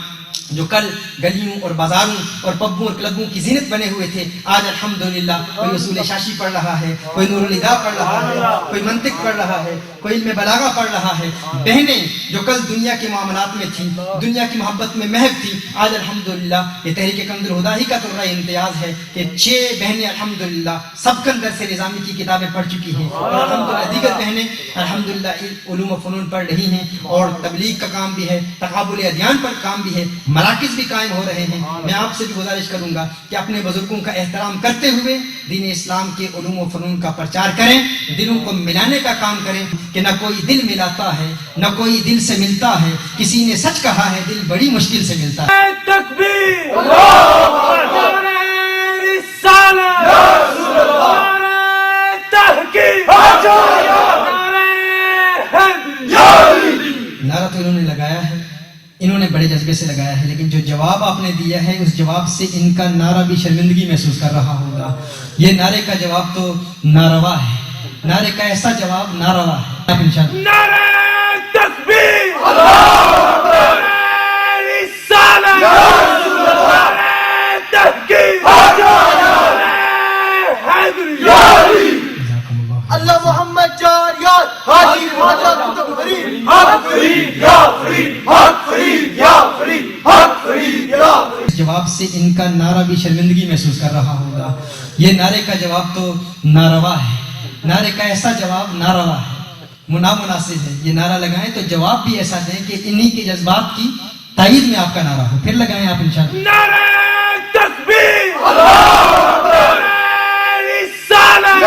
جو کل گلیوں اور بازاروں اور پبوں اور کلبوں کی زینت بنے ہوئے تھے، آج الحمدللہ کوئی اصول شاشی پڑھ رہا ہے، کوئی نور الہدیٰ پڑھ رہا ہے، کوئی منطق پڑھ رہا ہے، کوئی علم بلاغہ پڑھ رہا ہے. بہنیں جو کل دنیا کے معاملات میں تھیں، دنیا کی محبت میں محو تھیں، آج الحمدللہ یہ تحریک کنز الہدیٰ ہی کا ترہ امتیاز ہے کہ 6 بہنیں الحمدللہ سب درس نظامی کی کتابیں پڑھ چکی ہیں، اور الحمدللہ دیگر بہنیں الحمدللہ علوم و فنون پڑھ رہی ہیں. اور تبلیغ کا کام بھی ہے، تقابل ادیان پر کام بھی ہے، مراکز بھی قائم ہو رہے ہیں. میں آپ سے بھی گزارش کروں گا کہ اپنے بزرگوں کا احترام کرتے ہوئے دین اسلام کے علوم و فنون کا پرچار کریں، دلوں کو ملانے کا کام کریں کہ نہ کوئی دل ملاتا ہے، نہ کوئی دل سے ملتا ہے. کسی نے سچ کہا ہے دل بڑی مشکل سے ملتا ہے. تکبیر، نعرہ رسالت، نعرہ تحقیق، نعرہ حیدری. نعرہ تو انہوں نے لگایا ہے، انہوں نے بڑے جذبے سے لگایا ہے، لیکن جو جواب آپ نے دیا ہے اس جواب سے ان کا نعرہ بھی شرمندگی محسوس کر رہا ہوگا. یہ نعرے کا جواب تو ناروا ہے، نعرے کا ایسا جواب ناروا ہے. آپ انشاءاللہ نعرہ تکبیر، نعرہ رسالت، نعرہ تحقیق، نعرہ حیدری. اللہ محمد جان یار حاجی خواجہ قطب فرید، حق فرید یا فرید، حق فرید یا فرید، حق فرید یا فرید. اس جواب سے ان کا نعرہ بھی شرمندگی محسوس کر رہا ہوگا. یہ نعرے کا جواب تو ناروا ہے، نعرے کا ایسا جواب ناروا ہے، نامناسب ہے. یہ نعرہ لگائیں تو جواب بھی ایسا دیں کہ انہی کے جذبات کی تائید میں آپ کا نعرہ ہو. پھر لگائیں آپ انشاءاللہ. نعرہ تکبیر، نعرہ رسالت،